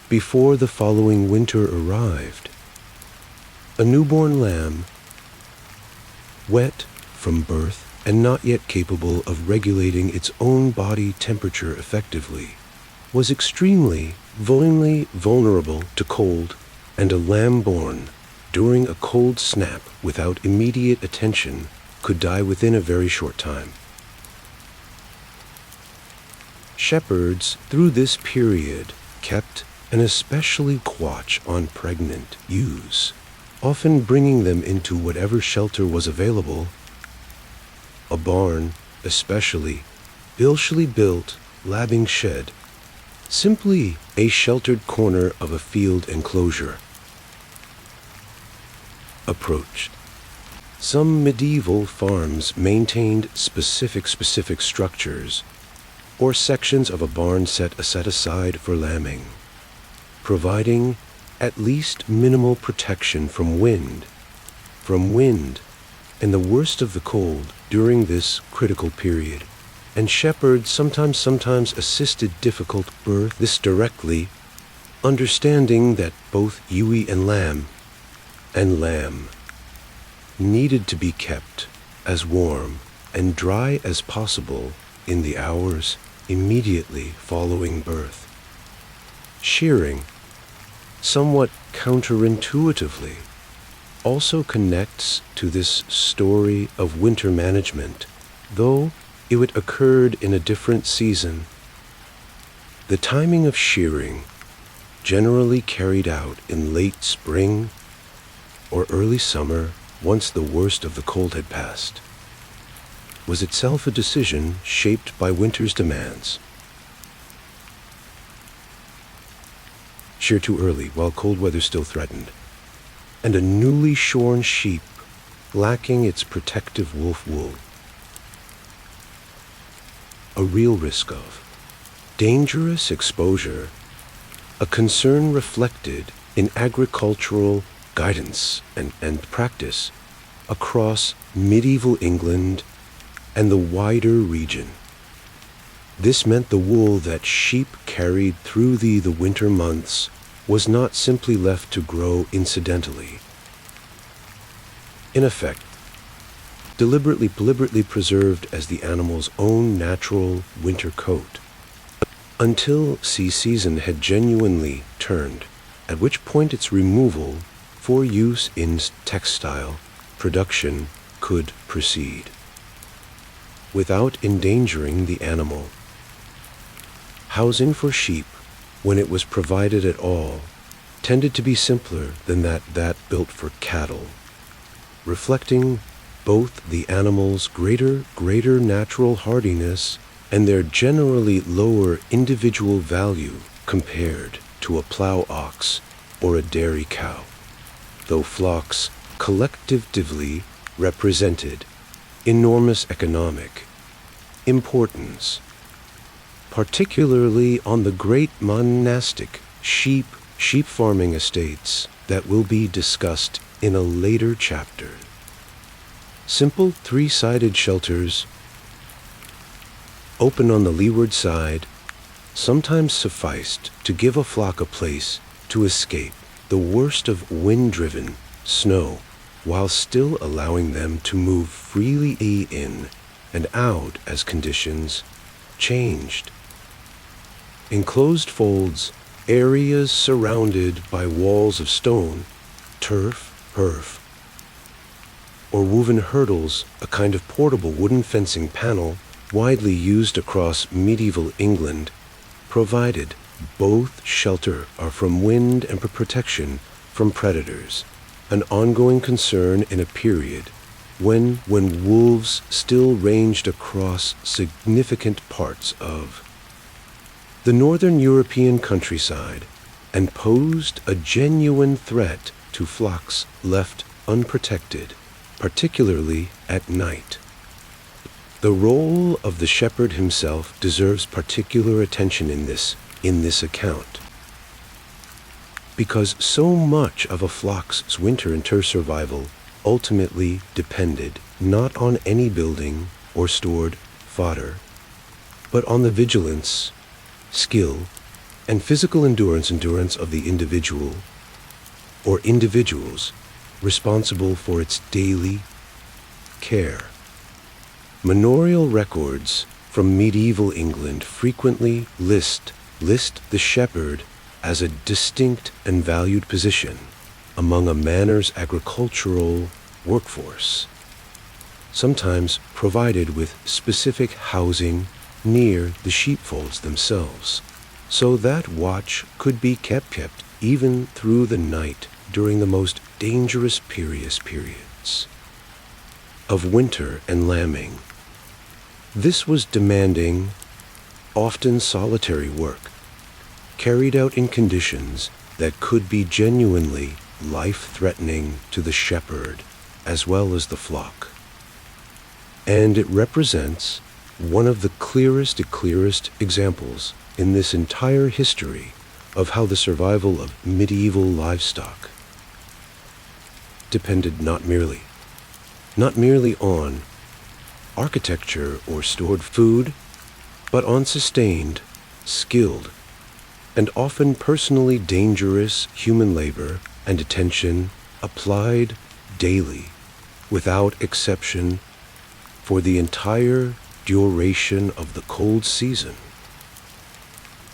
before the following winter arrived. A newborn lamb, wet from birth and not yet capable of regulating its own body temperature effectively, was extremely vulnerable to cold, and a lamb born during a cold snap without immediate attention could die within a very short time. Shepherds through this period kept an especially watch on pregnant ewes, often bringing them into whatever shelter was available. A barn, especially, built labbing shed, simply a sheltered corner of a field enclosure. Approached. Some medieval farms maintained specific structures or sections of a barn set aside for lambing, providing at least minimal protection from wind, and the worst of the cold during this critical period. And shepherds sometimes assisted difficult birth this directly, understanding that both ewe and lamb needed to be kept as warm and dry as possible in the hours immediately following birth. Shearing, somewhat counterintuitively, also connects to this story of winter management, though it occurred in a different season. The timing of shearing, generally carried out in late spring or early summer once the worst of the cold had passed, was itself a decision shaped by winter's demands. Shear too early while cold weather still threatened, and a newly shorn sheep lacking its protective wolf wool. A real risk of dangerous exposure, a concern reflected in agricultural guidance and practice across medieval England and the wider region. This meant the wool that sheep carried through the winter months was not simply left to grow incidentally. In effect, deliberately preserved as the animal's own natural winter coat, until season had genuinely turned, at which point its removal for use in textile production could proceed, without endangering the animal. Housing for sheep, when it was provided at all, tended to be simpler than that built for cattle, reflecting both the animals' greater natural hardiness and their generally lower individual value compared to a plow ox or a dairy cow, though flocks collectively represented enormous economic importance, particularly on the great monastic sheep farming estates that will be discussed in a later chapter. Simple three-sided shelters, open on the leeward side, sometimes sufficed to give a flock a place to escape the worst of wind-driven snow, while still allowing them to move freely in and out as conditions changed. Enclosed folds, areas surrounded by walls of stone, turf, or woven hurdles, a kind of portable wooden fencing panel widely used across medieval England, provided both shelter from wind and protection from predators, an ongoing concern in a period when wolves still ranged across significant parts of the northern European countryside and posed a genuine threat to flocks left unprotected, particularly at night. The role of the shepherd himself deserves particular attention in this account, because so much of a flock's winter and survival ultimately depended not on any building or stored fodder, but on the vigilance, skill, and physical endurance of the individual or individuals responsible for its daily care. Manorial records from medieval England frequently list the shepherd as a distinct and valued position among a manor's agricultural workforce, sometimes provided with specific housing near the sheepfolds themselves, so that watch could be kept even through the night during the most dangerous periods of winter and lambing. This was demanding, often solitary work, carried out in conditions that could be genuinely life-threatening to the shepherd as well as the flock. And it represents one of the clearest examples in this entire history of how the survival of medieval livestock depended not merely on architecture or stored food, but on sustained, skilled, and often personally dangerous human labor and attention applied daily, without exception, for the entire duration of the cold season.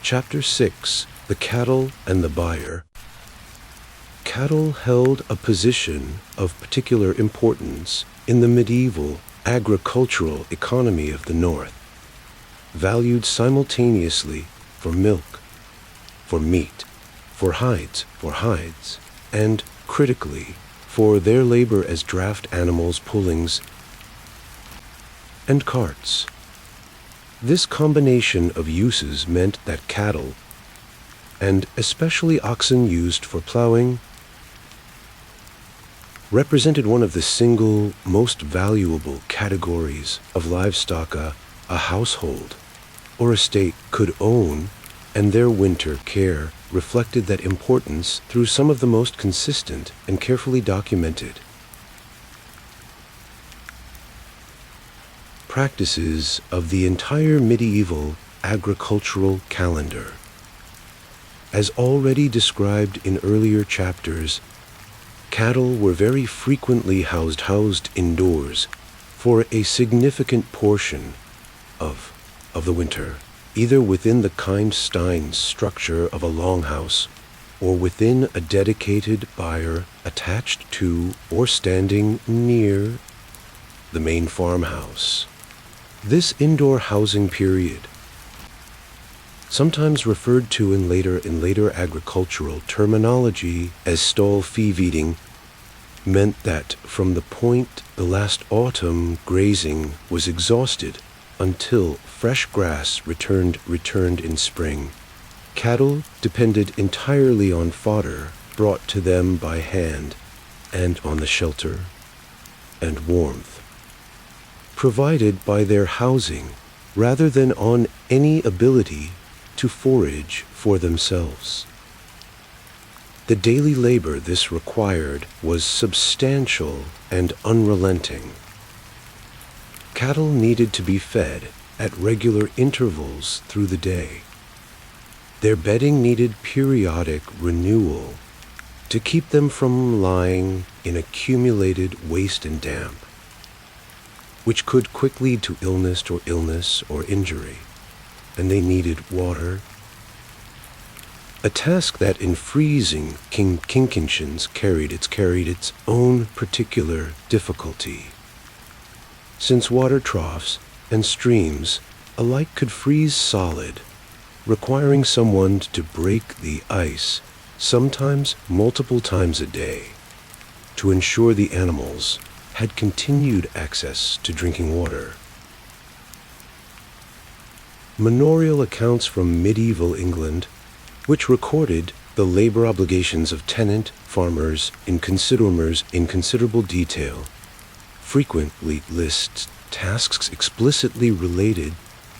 Chapter 6, The Cattle and the Buyer. Cattle held a position of particular importance in the medieval agricultural economy of the North, valued simultaneously for milk, for meat, for hides, and critically for their labor as draft animals, pullings, and carts. This combination of uses meant that cattle, and especially oxen used for plowing, represented one of the single most valuable categories of livestock a household or estate could own, and their winter care reflected that importance through some of the most consistent and carefully documented practices of the entire medieval agricultural calendar. As already described in earlier chapters, cattle were very frequently housed indoors for a significant portion of the winter, either within the Kindstein structure of a longhouse or within a dedicated byre attached to or standing near the main farmhouse. This indoor housing period, sometimes referred to in later agricultural terminology as stall feeding, meant that from the point the last autumn grazing was exhausted until fresh grass returned in spring, cattle depended entirely on fodder brought to them by hand and on the shelter and warmth provided by their housing rather than on any ability to forage for themselves. The daily labor this required was substantial and unrelenting. Cattle needed to be fed at regular intervals through the day. Their bedding needed periodic renewal to keep them from lying in accumulated waste and damp, which could quickly lead to illness or injury, and they needed water a task that in freezing conditions carried its own particular difficulty. Since water troughs and streams alike could freeze solid, requiring someone to break the ice, sometimes multiple times a day, to ensure the animals had continued access to drinking water. Manorial accounts from medieval England, which recorded the labor obligations of tenant farmers in considerable detail, frequently lists tasks explicitly related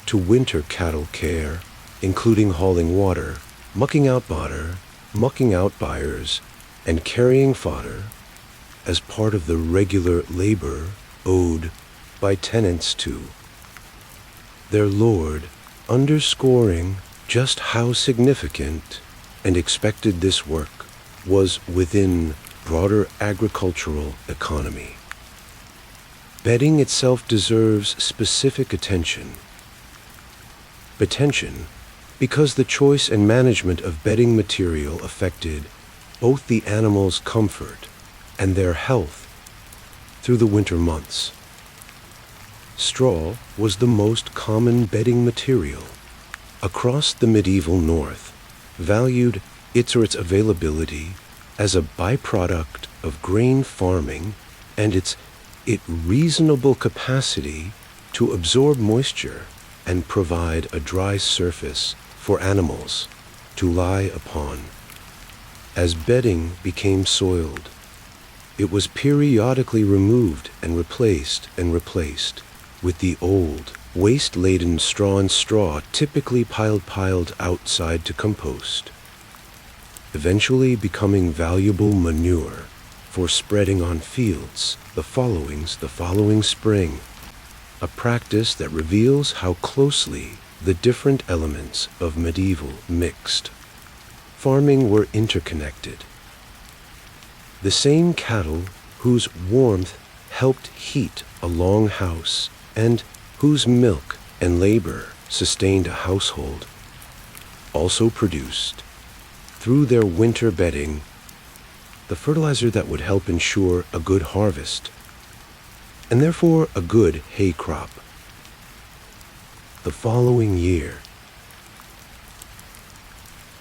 to winter cattle care, including hauling water, mucking out byres, and carrying fodder as part of the regular labor owed by tenants to their lord, underscoring just how significant and expected this work was within broader agricultural economy. Bedding itself deserves specific attention. Because the choice and management of bedding material affected both the animals' comfort and their health through the winter months. Straw was the most common bedding material across the medieval North, valued its availability as a byproduct of grain farming and its reasonable capacity to absorb moisture and provide a dry surface for animals to lie upon. As bedding became soiled, it was periodically removed and replaced with the old, waste-laden straw typically piled outside to compost, eventually becoming valuable manure for spreading on fields the following spring, a practice that reveals how closely the different elements of medieval mixed farming were interconnected. The same cattle whose warmth helped heat a long house and whose milk and labor sustained a household also produced, through their winter bedding, the fertilizer that would help ensure a good harvest, and therefore a good hay crop. The following year,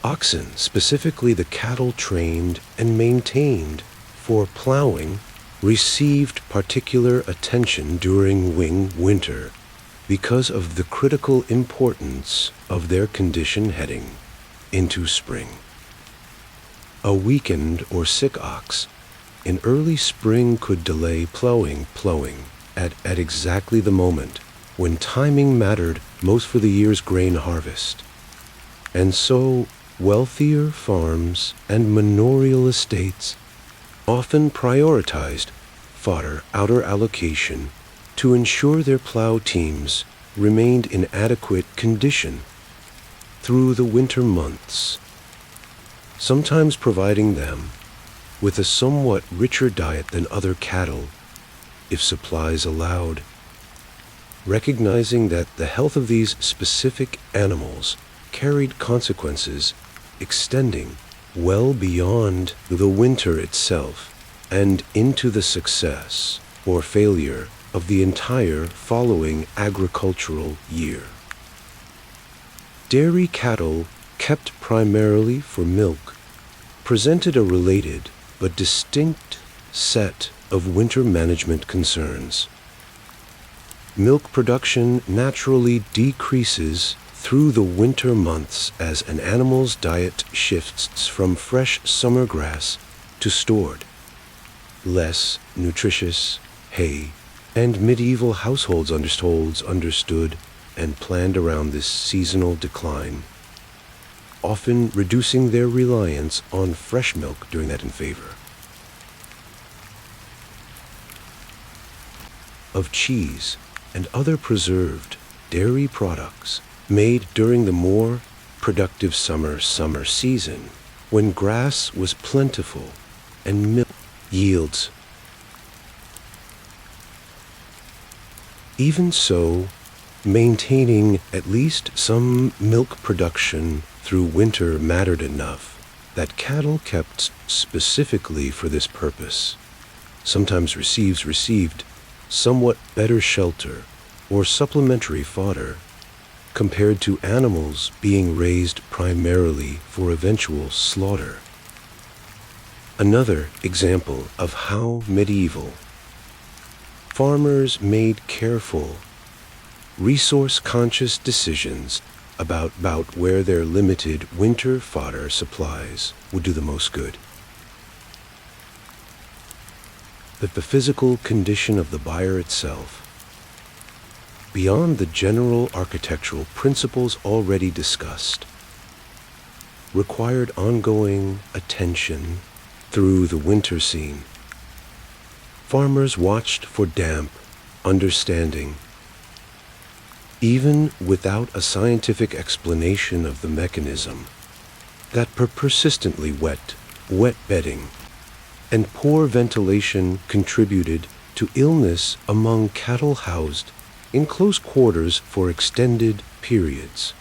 oxen, specifically the cattle trained and maintained for plowing, received particular attention during winter because of the critical importance of their condition heading into spring. A weakened or sick ox in early spring could delay plowing at exactly the moment when timing mattered most for the year's grain harvest. And so, wealthier farms and manorial estates often prioritized fodder outer allocation to ensure their plow teams remained in adequate condition through the winter months, sometimes providing them with a somewhat richer diet than other cattle, if supplies allowed. Recognizing that the health of these specific animals carried consequences extending well beyond the winter itself and into the success or failure of the entire following agricultural year. Dairy cattle, kept primarily for milk, presented a related but distinct set of winter management concerns. Milk production naturally decreases through the winter months as an animal's diet shifts from fresh summer grass to stored, less nutritious hay, and medieval households understood and planned around this seasonal decline, often reducing their reliance on fresh milk during that in favor of cheese and other preserved dairy products made during the more productive summer season, when grass was plentiful and milk yields. Even so, maintaining at least some milk production through winter mattered enough that cattle kept specifically for this purpose sometimes received somewhat better shelter or supplementary fodder compared to animals being raised primarily for eventual slaughter. Another example of how medieval farmers made careful, resource-conscious decisions about where their limited winter fodder supplies would do the most good. That the physical condition of the buyer itself, beyond the general architectural principles already discussed, required ongoing attention through the winter scene. Farmers watched for damp, understanding, even without a scientific explanation of the mechanism, that persistently wet bedding, and poor ventilation contributed to illness among cattle housed in close quarters for extended periods.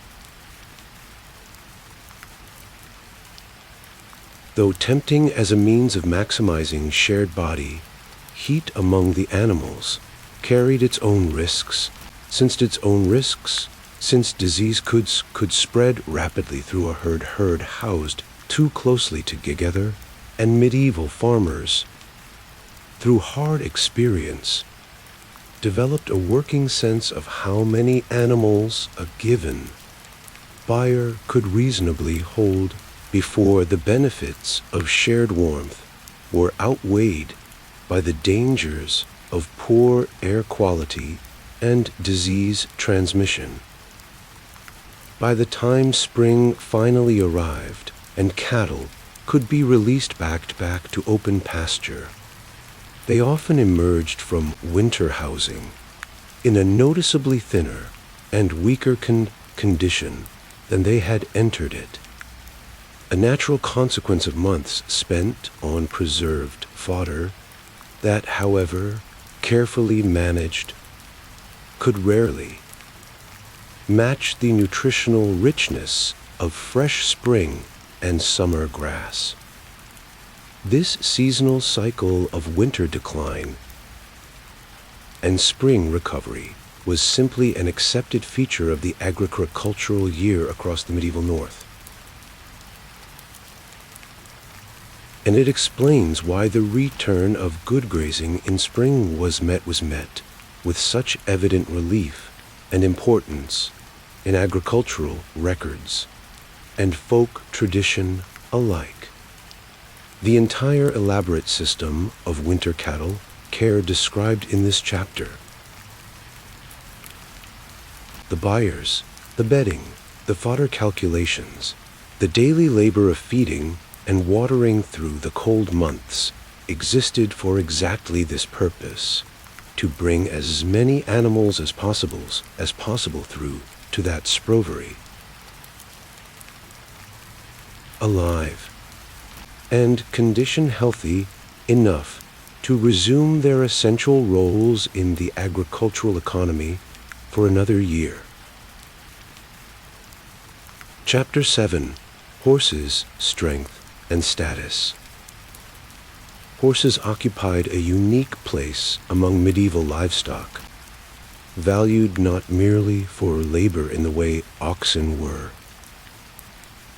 Though tempting as a means of maximizing shared body, heat among the animals carried its own risks, since disease could spread rapidly through a herd housed too closely together, and medieval farmers, through hard experience, developed a working sense of how many animals a given buyer could reasonably hold before the benefits of shared warmth were outweighed by the dangers of poor air quality and disease transmission. By the time spring finally arrived and cattle could be released back to open pasture, they often emerged from winter housing in a noticeably thinner and weaker condition than they had entered it, a natural consequence of months spent on preserved fodder that, however carefully managed, could rarely match the nutritional richness of fresh spring and summer grass. This seasonal cycle of winter decline and spring recovery was simply an accepted feature of the agricultural year across the medieval North. And it explains why the return of good grazing in spring was met with such evident relief and importance in agricultural records and folk tradition alike. The entire elaborate system of winter cattle care described in this chapter, the buyers, the bedding, the fodder calculations, the daily labor of feeding and watering through the cold months, existed for exactly this purpose, to bring as many animals as possible through to that sprovery, alive, and condition healthy enough to resume their essential roles in the agricultural economy for another year. Chapter 7. Horses, Strength, and Status. Horses occupied a unique place among medieval livestock, valued not merely for labor in the way oxen were,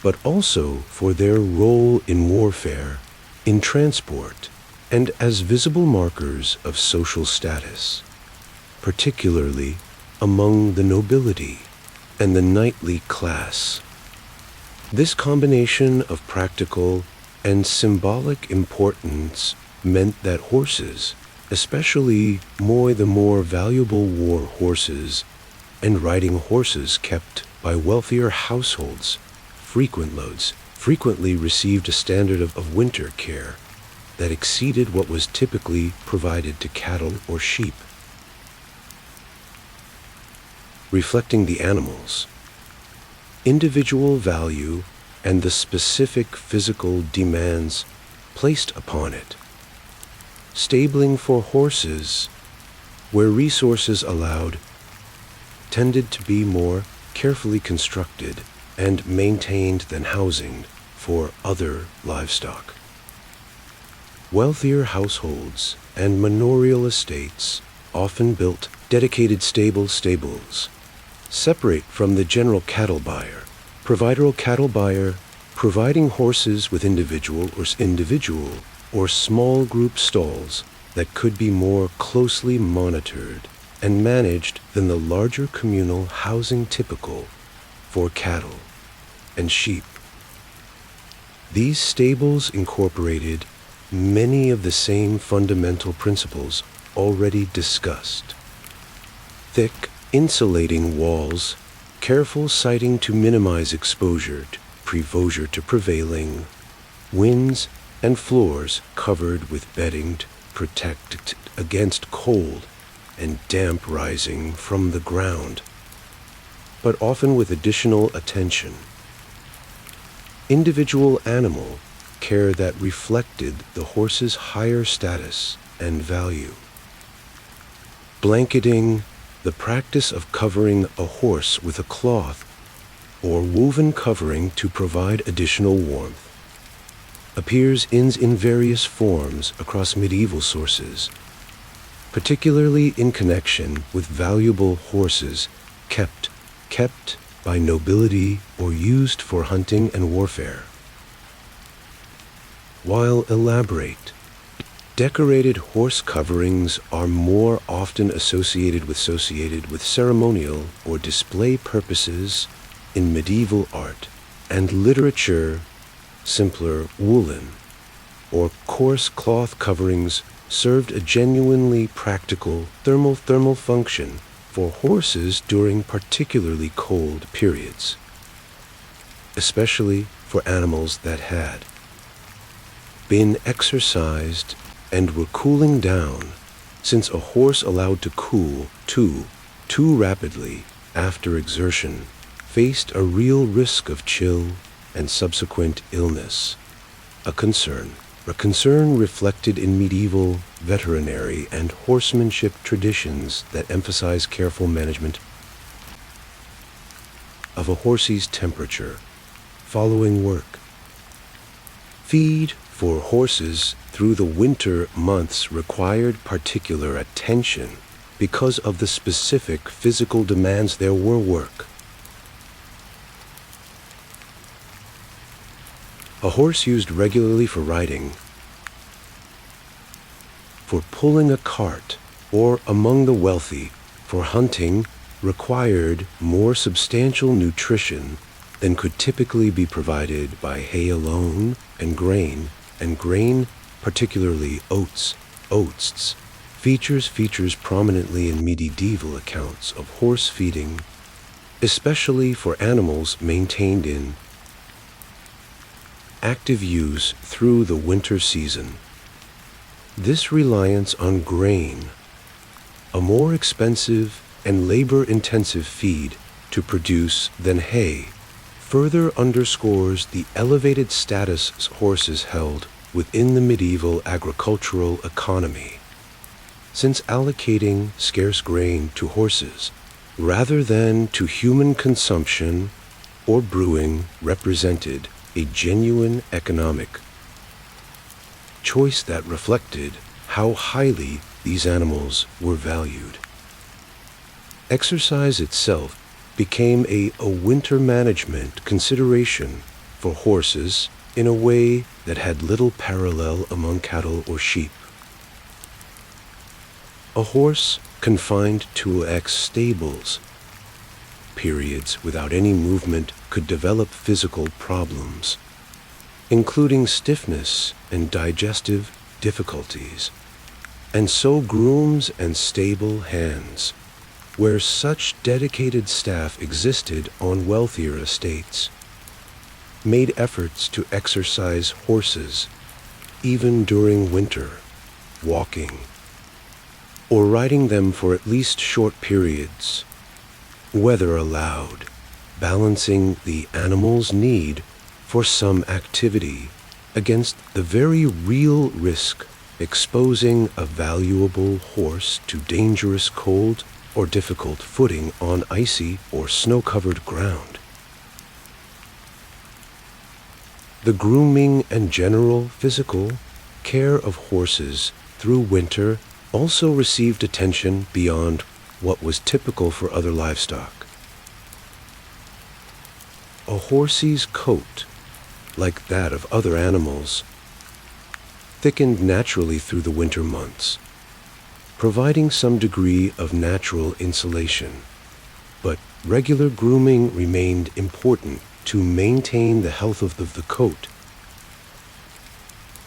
but also for their role in warfare, in transport, and as visible markers of social status, particularly among the nobility and the knightly class. This combination of practical and symbolic importance meant that horses, especially the more valuable war horses and riding horses kept by wealthier households, frequently received a standard of winter care that exceeded what was typically provided to cattle or sheep. Reflecting the animals, individual value, and the specific physical demands placed upon it. Stabling for horses, where resources allowed, tended to be more carefully constructed and maintained than housing for other livestock. Wealthier households and manorial estates often built dedicated stables, separate from the general cattle buyer, providing horses with individual or small group stalls that could be more closely monitored and managed than the larger communal housing typical for cattle and sheep. These stables incorporated many of the same fundamental principles already discussed. Thick, insulating walls, careful siting to minimize exposure to prevailing winds, and floors covered with bedding to protect against cold and damp rising from the ground, but often with additional attention. Individual animal care that reflected the horse's higher status and value. Blanketing, the practice of covering a horse with a cloth or woven covering to provide additional warmth, appears in various forms across medieval sources, particularly in connection with valuable horses kept by nobility or used for hunting and warfare. While elaborate, decorated horse coverings are more often associated with ceremonial or display purposes in medieval art and literature. Simpler woolen or coarse cloth coverings served a genuinely practical thermal function for horses during particularly cold periods, especially for animals that had been exercised and were cooling down, since a horse allowed to cool too rapidly after exertion faced a real risk of chill and subsequent illness, a concern reflected in medieval veterinary and horsemanship traditions that emphasize careful management of a horse's temperature following work. Feed for horses through the winter months required particular attention because of the specific physical demands there were work. A horse used regularly for riding, for pulling a cart, or among the wealthy, for hunting, required more substantial nutrition than could typically be provided by hay alone, and grain, particularly oats, features prominently in medieval accounts of horse feeding, especially for animals maintained in active use through the winter season. This reliance on grain, a more expensive and labor-intensive feed to produce than hay, further underscores the elevated status horses held within the medieval agricultural economy, since allocating scarce grain to horses rather than to human consumption or brewing represented a genuine economic choice that reflected how highly these animals were valued. Exercise itself became a winter management consideration for horses in a way that had little parallel among cattle or sheep. A horse confined to stables periods without any movement could develop physical problems, including stiffness and digestive difficulties, and so grooms and stable hands, where such dedicated staff existed on wealthier estates, made efforts to exercise horses even during winter, walking, or riding them for at least short periods, weather allowed, balancing the animal's need for some activity against the very real risk exposing a valuable horse to dangerous cold or difficult footing on icy or snow-covered ground. The grooming and general physical care of horses through winter also received attention beyond what was typical for other livestock. A horsey's coat, like that of other animals, thickened naturally through the winter months, providing some degree of natural insulation. But regular grooming remained important to maintain the health of the coat,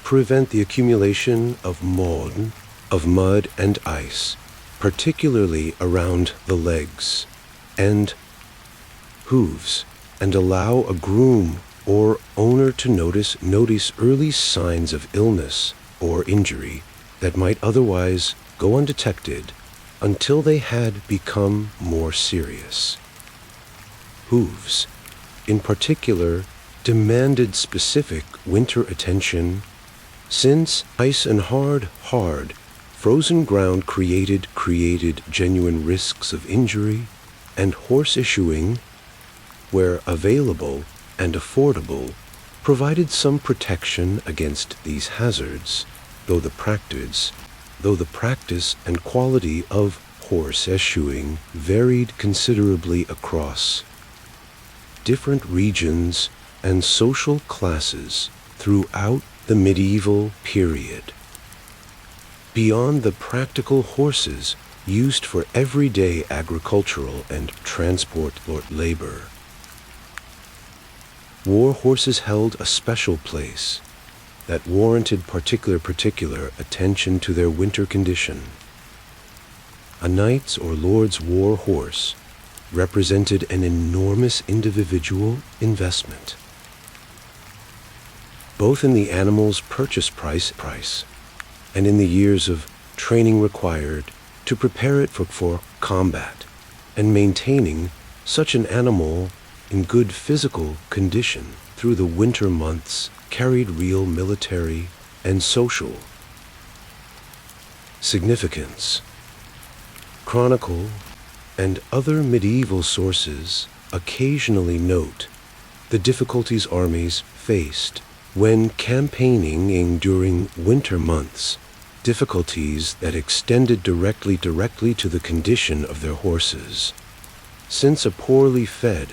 prevent the accumulation of mud and ice, particularly around the legs and hooves, and allow a groom or owner to notice early signs of illness or injury that might otherwise go undetected until they had become more serious. Hooves, in particular, demanded specific winter attention, since ice and hard, frozen ground created genuine risks of injury, and horse issuing, where available and affordable, provided some protection against these hazards, though the practice and quality of horse eschewing varied considerably across different regions and social classes throughout the medieval period. Beyond the practical horses used for everyday agricultural and transport labor, war horses held a special place that warranted particular attention to their winter condition. A knight's or lord's war horse represented an enormous individual investment, both in the animal's purchase price and in the years of training required to prepare it for combat, and maintaining such an animal in good physical condition through the winter months carried real military and social significance. Chronicle and other medieval sources occasionally note the difficulties armies faced when campaigning during winter months, difficulties that extended directly to the condition of their horses, since a poorly fed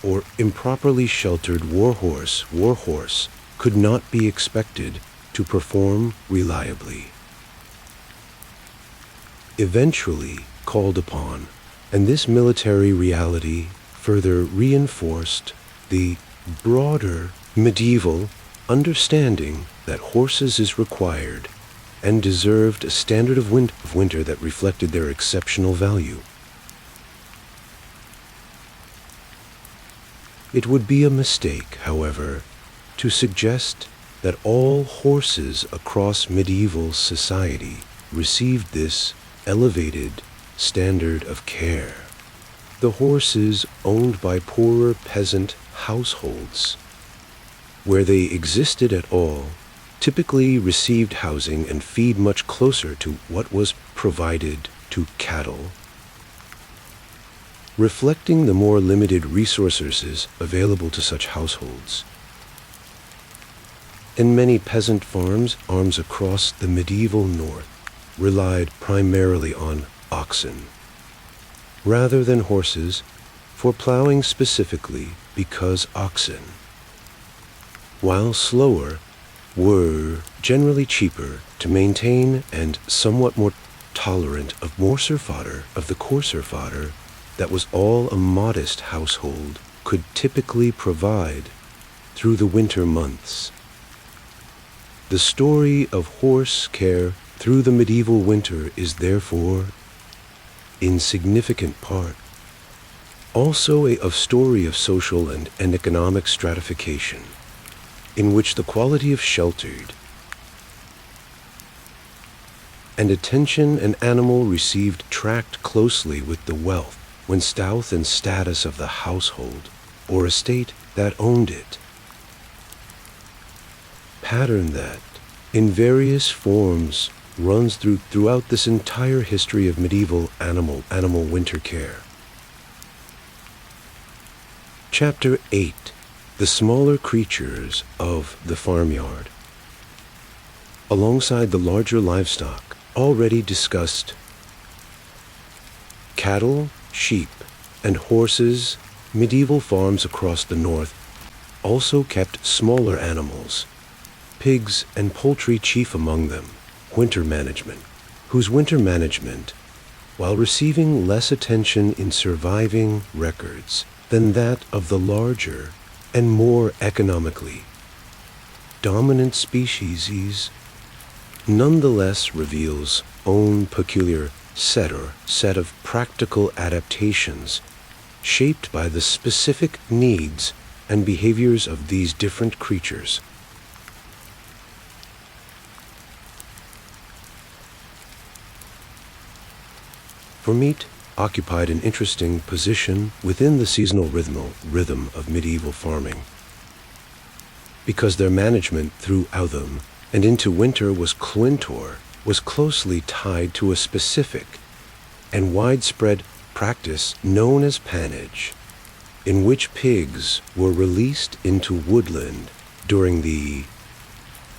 or improperly sheltered war horse could not be expected to perform reliably. Eventually called upon, and this military reality further reinforced the broader medieval understanding that horses is required and deserved a standard of winter that reflected their exceptional value. It would be a mistake, however, to suggest that all horses across medieval society received this elevated standard of care. The horses owned by poorer peasant households, where they existed at all, typically received housing and feed much closer to what was provided to cattle, reflecting the more limited resources available to such households. In many peasant farms across the medieval north relied primarily on oxen, rather than horses, for plowing specifically because oxen, while slower, were generally cheaper to maintain and somewhat more tolerant of the coarser fodder that was all a modest household could typically provide through the winter months. The story of horse care through the medieval winter is therefore, in significant part, also a story of social and economic stratification, in which the quality of sheltered and attention an animal received tracked closely with the wealth and status of the household or estate that owned it. Pattern that, in various forms, runs throughout this entire history of medieval animal winter care. Chapter 8. the smaller creatures of the farmyard, alongside the larger livestock already discussed. Cattle, sheep, and horses, medieval farms across the north also kept smaller animals, pigs and poultry chief among them. Winter management, whose winter management, while receiving less attention in surviving records than that of the larger and more economically dominant species, nonetheless reveals own peculiar set of practical adaptations shaped by the specific needs and behaviors of these different creatures. For meat occupied an interesting position within the seasonal rhythm of medieval farming, because their management through autumn and into winter was closely tied to a specific and widespread practice known as pannage, in which pigs were released into woodland during the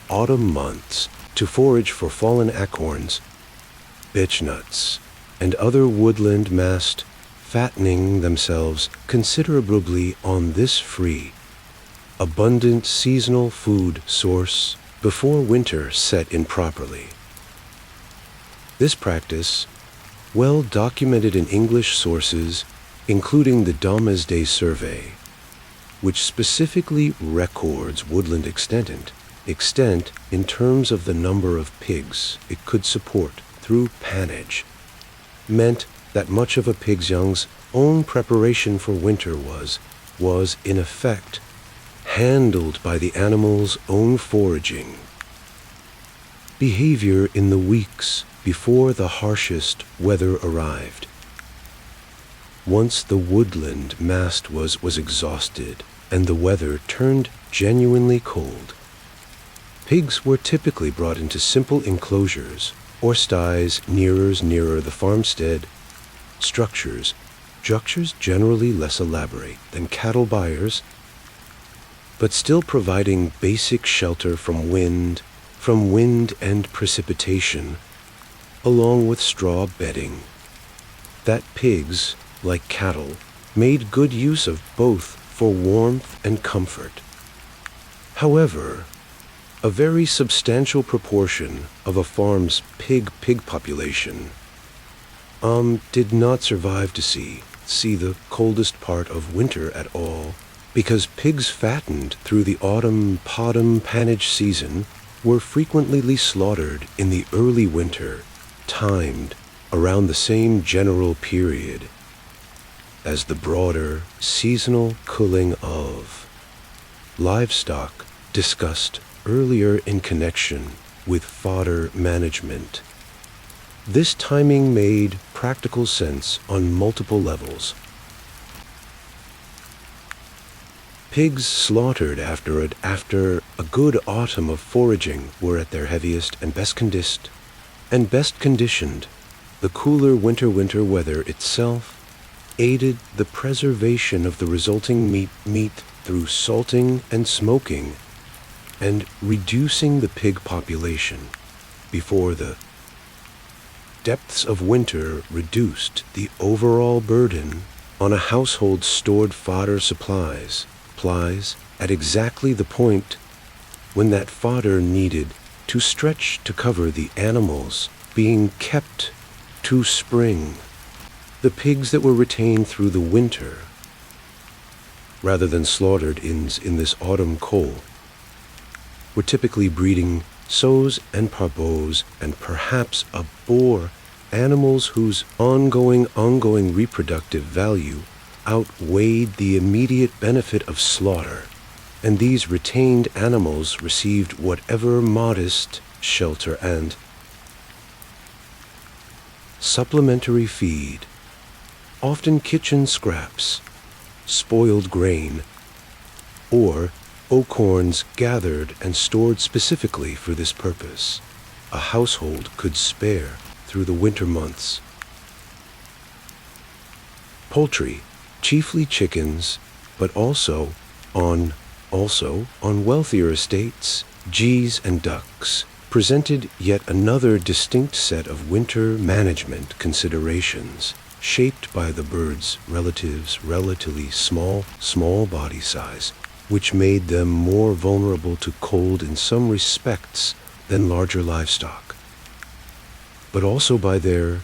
autumn months to forage for fallen acorns, beechnuts, and other woodland mast, fattening themselves considerably on this free, abundant seasonal food source before winter set in properly. This practice, well documented in English sources, including the Domesday Survey, which specifically records woodland extent in terms of the number of pigs it could support through pannage, meant that much of a pig's young's own preparation for winter was in effect handled by the animal's own foraging behavior in the weeks before the harshest weather arrived. Once the woodland mast was exhausted and the weather turned genuinely cold, pigs were typically brought into simple enclosures or sties nearer the farmstead, structures generally less elaborate than cattle byres, but still providing basic shelter from wind and precipitation, along with straw bedding, that pigs, like cattle, made good use of both for warmth and comfort. However, a very substantial proportion of a farm's pig population did not survive to see the coldest part of winter at all, because pigs fattened through the autumn pannage season were frequently slaughtered in the early winter, timed around the same general period as the broader seasonal culling of livestock discussed earlier in connection with fodder management. This timing made practical sense on multiple levels. Pigs slaughtered after a good autumn of foraging were at their heaviest and best conditioned. The cooler winter weather itself aided the preservation of the resulting meat through salting and smoking, and reducing the pig population before the depths of winter reduced the overall burden on a household stored fodder supplies at exactly the point when that fodder needed to stretch to cover the animals being kept to spring. The pigs that were retained through the winter, rather than slaughtered in this autumn cold, were typically breeding sows and parbots and perhaps a boar, animals whose ongoing reproductive value outweighed the immediate benefit of slaughter, and these retained animals received whatever modest shelter and supplementary feed, often kitchen scraps, spoiled grain, or acorns gathered and stored specifically for this purpose, a household could spare through the winter months. Poultry, chiefly chickens, but also, on Also, on wealthier estates, geese and ducks presented yet another distinct set of winter management considerations, shaped by the bird's relatively small body size, which made them more vulnerable to cold in some respects than larger livestock, but also by their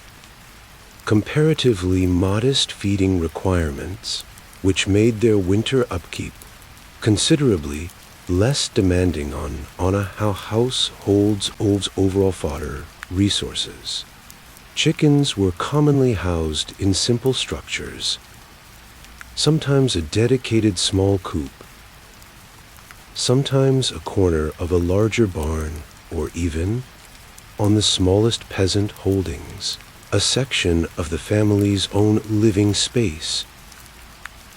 comparatively modest feeding requirements, which made their winter upkeep considerably less demanding on a household's overall fodder resources. Chickens were commonly housed in simple structures, sometimes a dedicated small coop, sometimes a corner of a larger barn, or even, on the smallest peasant holdings, a section of the family's own living space,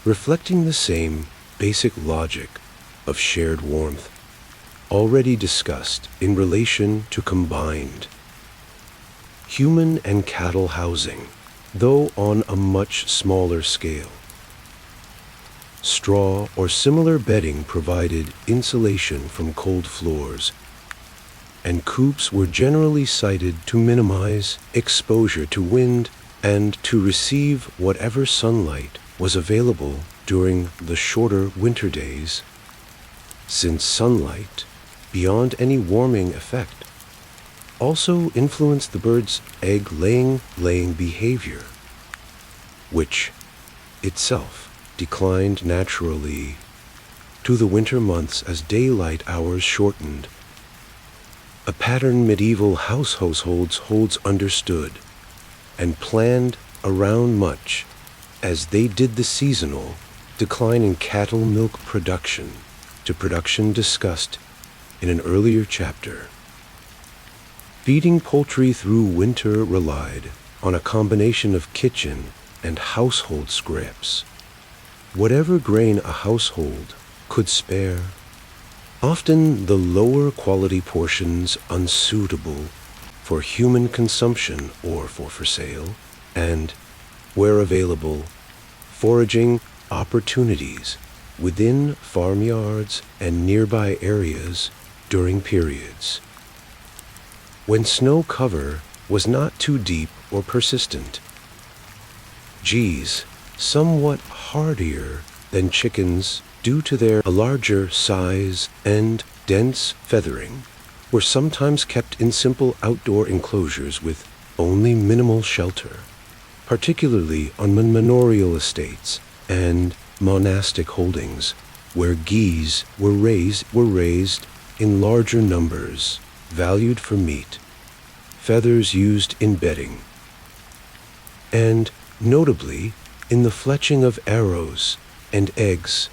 reflecting the same basic logic of shared warmth already discussed in relation to combined human and cattle housing, though on a much smaller scale. Straw or similar bedding provided insulation from cold floors, and coops were generally sited to minimize exposure to wind and to receive whatever sunlight was available during the shorter winter days, since sunlight, beyond any warming effect, also influenced the bird's egg-laying behavior, which itself declined naturally to the winter months as daylight hours shortened, a pattern medieval households understood and planned around much as they did the seasonal decline in cattle milk production to production discussed in an earlier chapter. Feeding poultry through winter relied on a combination of kitchen and household scraps, whatever grain a household could spare, often the lower quality portions unsuitable for human consumption or for sale, and, where available, foraging opportunities within farmyards and nearby areas during periods when snow cover was not too deep or persistent. Geese, somewhat hardier than chickens due to their larger size and dense feathering, were sometimes kept in simple outdoor enclosures with only minimal shelter, particularly on manorial estates and monastic holdings, where geese were raised in larger numbers, valued for meat, feathers used in bedding, and, notably, in the fletching of arrows and eggs.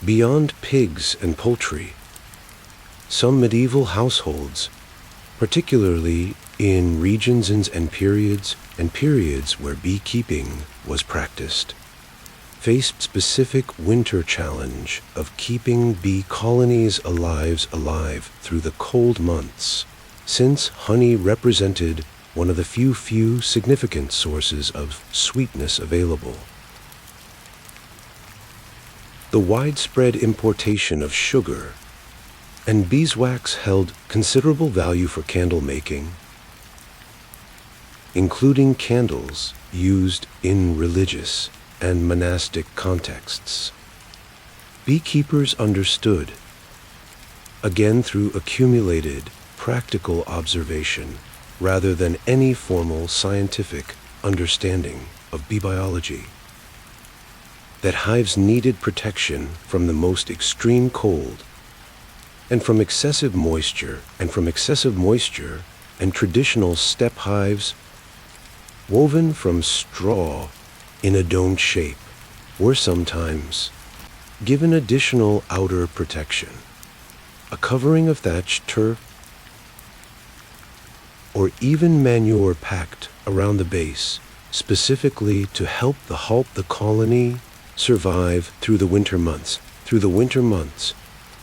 Beyond pigs and poultry, some medieval households, particularly in regions and periods where beekeeping was practiced, faced specific winter challenge of keeping bee colonies alive through the cold months, since honey represented one of the few significant sources of sweetness available. The widespread importation of sugar and beeswax held considerable value for candle making, including candles used in religious and monastic contexts. Beekeepers understood, again through accumulated practical observation rather than any formal scientific understanding of bee biology, that hives needed protection from the most extreme cold and from excessive moisture, and traditional steppe hives woven from straw in a domed shape were sometimes given additional outer protection, a covering of thatched turf, or even manure packed around the base, specifically to help the colony survive through the winter months.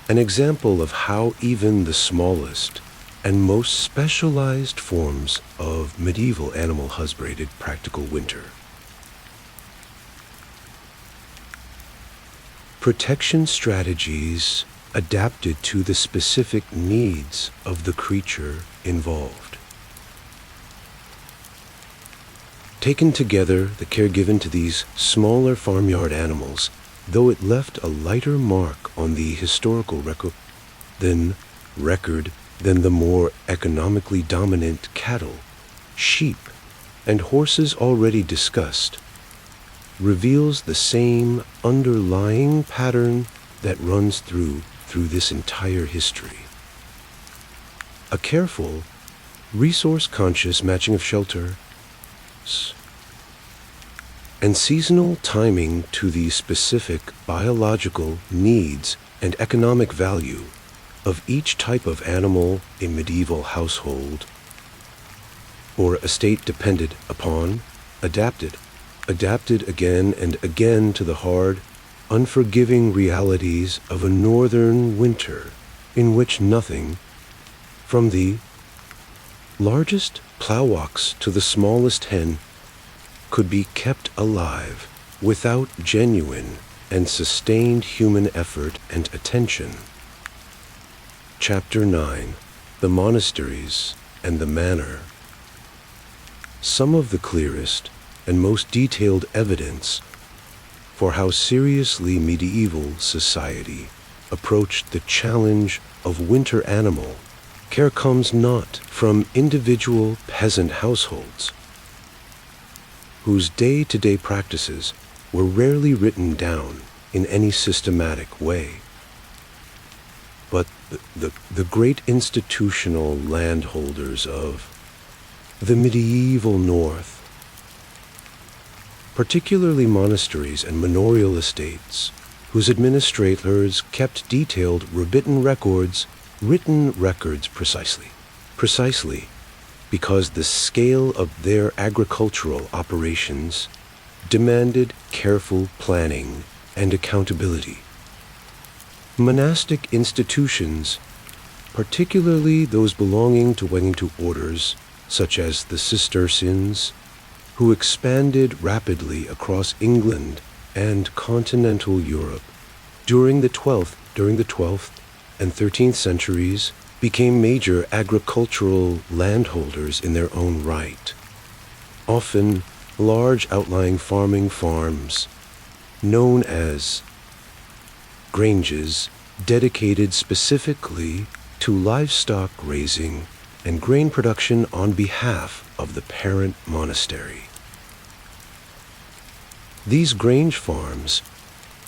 An example of how even the smallest and most specialized forms of medieval animal husbandry practical winter. protection strategies adapted to the specific needs of the creature involved. Taken together, the care given to these smaller farmyard animals, though it left a lighter mark on the historical record than the more economically dominant cattle, sheep, and horses already discussed, reveals the same underlying pattern that runs through this entire history. A careful, resource-conscious matching of shelter and seasonal timing to the specific biological needs and economic value of each type of animal a medieval household or estate depended upon, adapted again and again to the hard, unforgiving realities of a northern winter in which nothing, from the largest plow ox to the smallest hen, could be kept alive without genuine and sustained human effort and attention. Chapter 9. The Monasteries and the Manor. Some of the clearest and most detailed evidence for how seriously medieval society approached the challenge of winter animal care comes not from individual peasant households, whose day-to-day practices were rarely written down in any systematic way, but the great institutional landholders of the medieval North, particularly monasteries and manorial estates, whose administrators kept detailed written records precisely because the scale of their agricultural operations demanded careful planning and accountability. Monastic institutions, particularly those belonging to orders such as the Cistercians, who expanded rapidly across England and continental Europe during the 12th and 13th centuries, became major agricultural landholders in their own right. Often large outlying farming farms, known as granges, dedicated specifically to livestock raising and grain production on behalf of the parent monastery. These grange farms,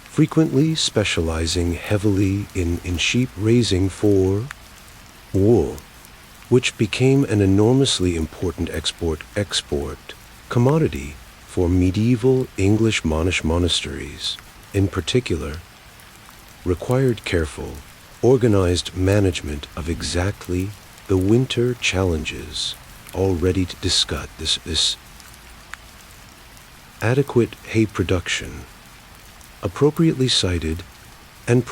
frequently specializing heavily in sheep raising for wool, which became an enormously important export commodity for medieval English monasteries, in particular, required careful, organized management of exactly the winter challenges already discussed. This adequate hay production, appropriately sited and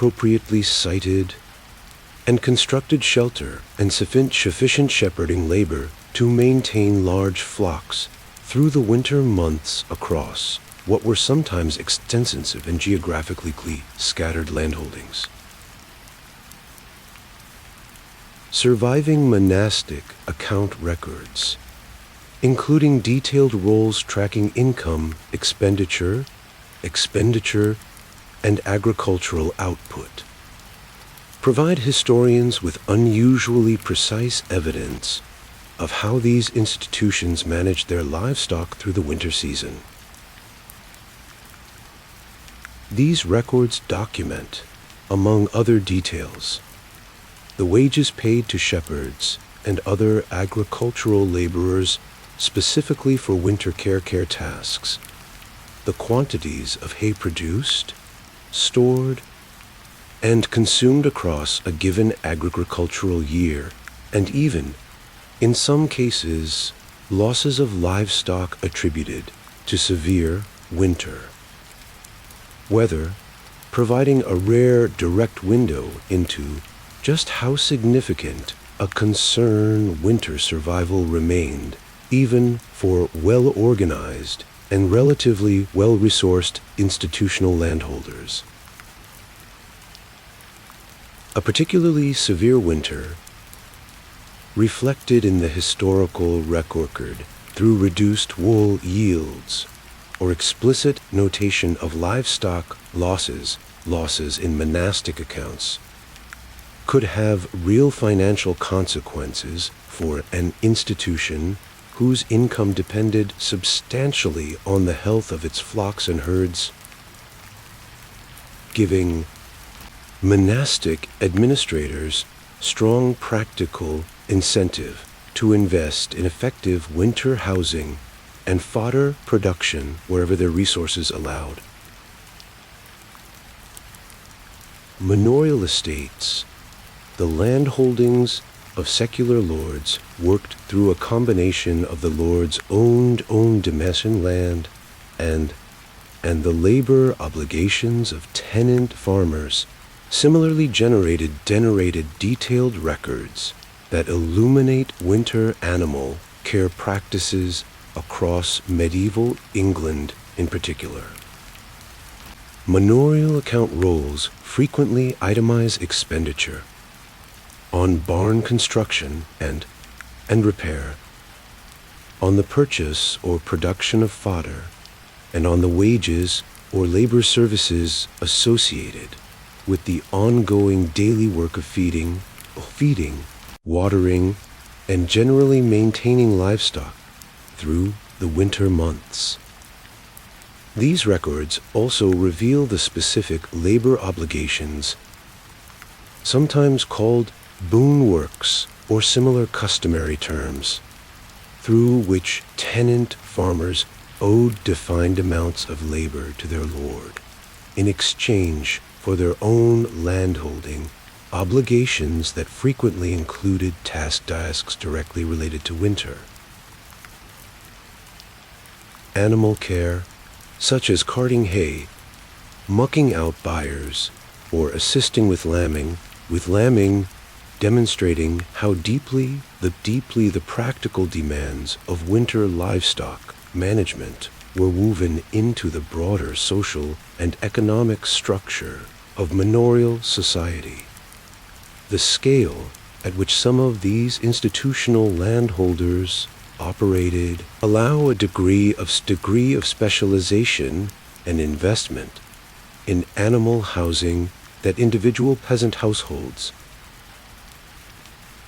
constructed shelter and sufficient shepherding labor to maintain large flocks through the winter months across what were sometimes extensive and geographically scattered landholdings. Surviving monastic account records, including detailed rolls tracking income, expenditure, and agricultural output, provide historians with unusually precise evidence of how these institutions managed their livestock through the winter season. These records document, among other details, the wages paid to shepherds and other agricultural laborers specifically for winter care tasks, the quantities of hay produced, stored, and consumed across a given agricultural year, and even, in some cases, losses of livestock attributed to severe winter weather, providing a rare direct window into just how significant a concern winter survival remained, even for well-organized and relatively well-resourced institutional landholders. A particularly severe winter, reflected in the historical record through reduced wool yields or explicit notation of livestock losses in monastic accounts, could have real financial consequences for an institution whose income depended substantially on the health of its flocks and herds, giving monastic administrators strong practical incentive to invest in effective winter housing and fodder production wherever their resources allowed. Manorial estates, the land holdings of secular lords, worked through a combination of the lord's owned domestic land and the labor obligations of tenant farmers, similarly generated detailed records that illuminate winter animal care practices across medieval England in particular. Manorial account rolls frequently itemize expenditure on barn construction and repair, on the purchase or production of fodder, and on the wages or labor services associated with the ongoing daily work of feeding, watering, and generally maintaining livestock through the winter months. These records also reveal the specific labor obligations, sometimes called boon works or similar customary terms, through which tenant farmers owed defined amounts of labor to their lord in exchange for their own landholding obligations that frequently included tasks directly related to winter. Animal care, such as carting hay, mucking out byres, or assisting with lambing, demonstrating how deeply the practical demands of winter livestock management were woven into the broader social and economic structure of manorial society. The scale at which some of these institutional landholders operated allow a degree of specialization and investment in animal housing that individual peasant households,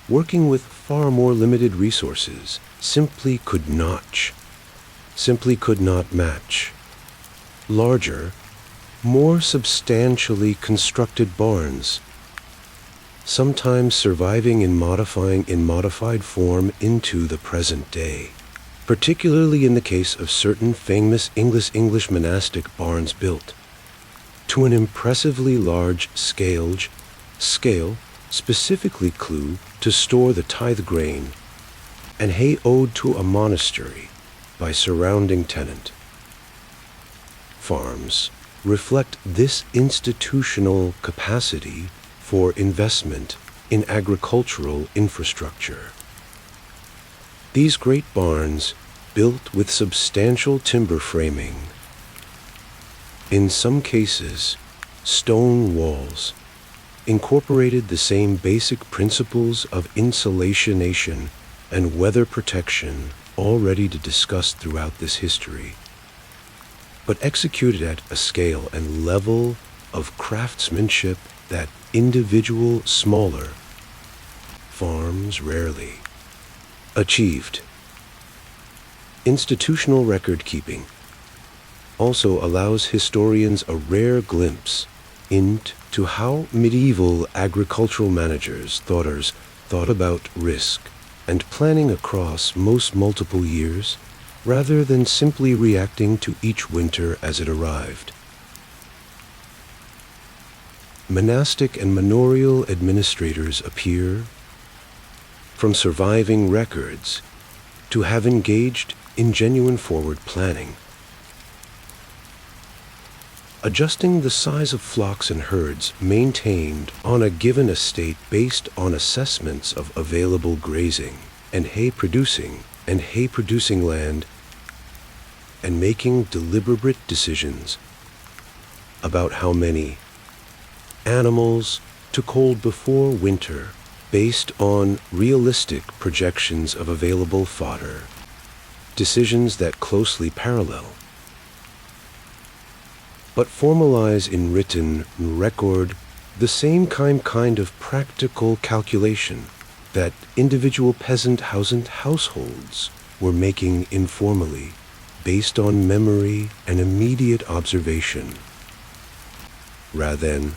working with far more limited resources, simply could not match. Larger, more substantially constructed barns, sometimes surviving in modified form into the present day, particularly in the case of certain famous English monastic barns built to an impressively large scale, specifically to store the tithe grain and hay owed to a monastery by surrounding tenant farms, reflect this institutional capacity for investment in agricultural infrastructure. These great barns, built with substantial timber framing, in some cases stone walls, incorporated the same basic principles of insulation and weather protection already discussed throughout this history, but executed at a scale and level of craftsmanship that individual smaller farms rarely achieved. Institutional record keeping also allows historians a rare glimpse into how medieval agricultural managers thought about risk and planning across multiple years, rather than simply reacting to each winter as it arrived. Monastic and manorial administrators appear, from surviving records, to have engaged in genuine forward planning, adjusting the size of flocks and herds maintained on a given estate based on assessments of available grazing and hay producing land, and making deliberate decisions about how many animals to cold before winter based on realistic projections of available fodder, decisions that closely parallel, but formalize in written record the same kind of practical calculation that individual peasant households were making informally, based on memory and immediate observation, rather than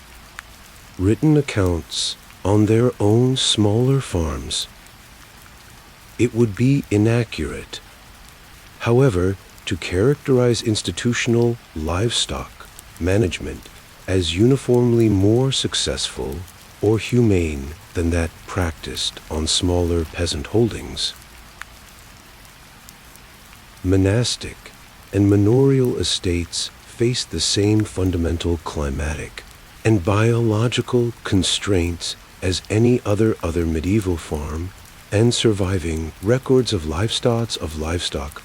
written accounts on their own smaller farms. It would be inaccurate, however, to characterize institutional livestock management as uniformly more successful or humane than that practiced on smaller peasant holdings. Monastic and manorial estates face the same fundamental climatic and biological constraints as any other medieval farm, and surviving records of livestock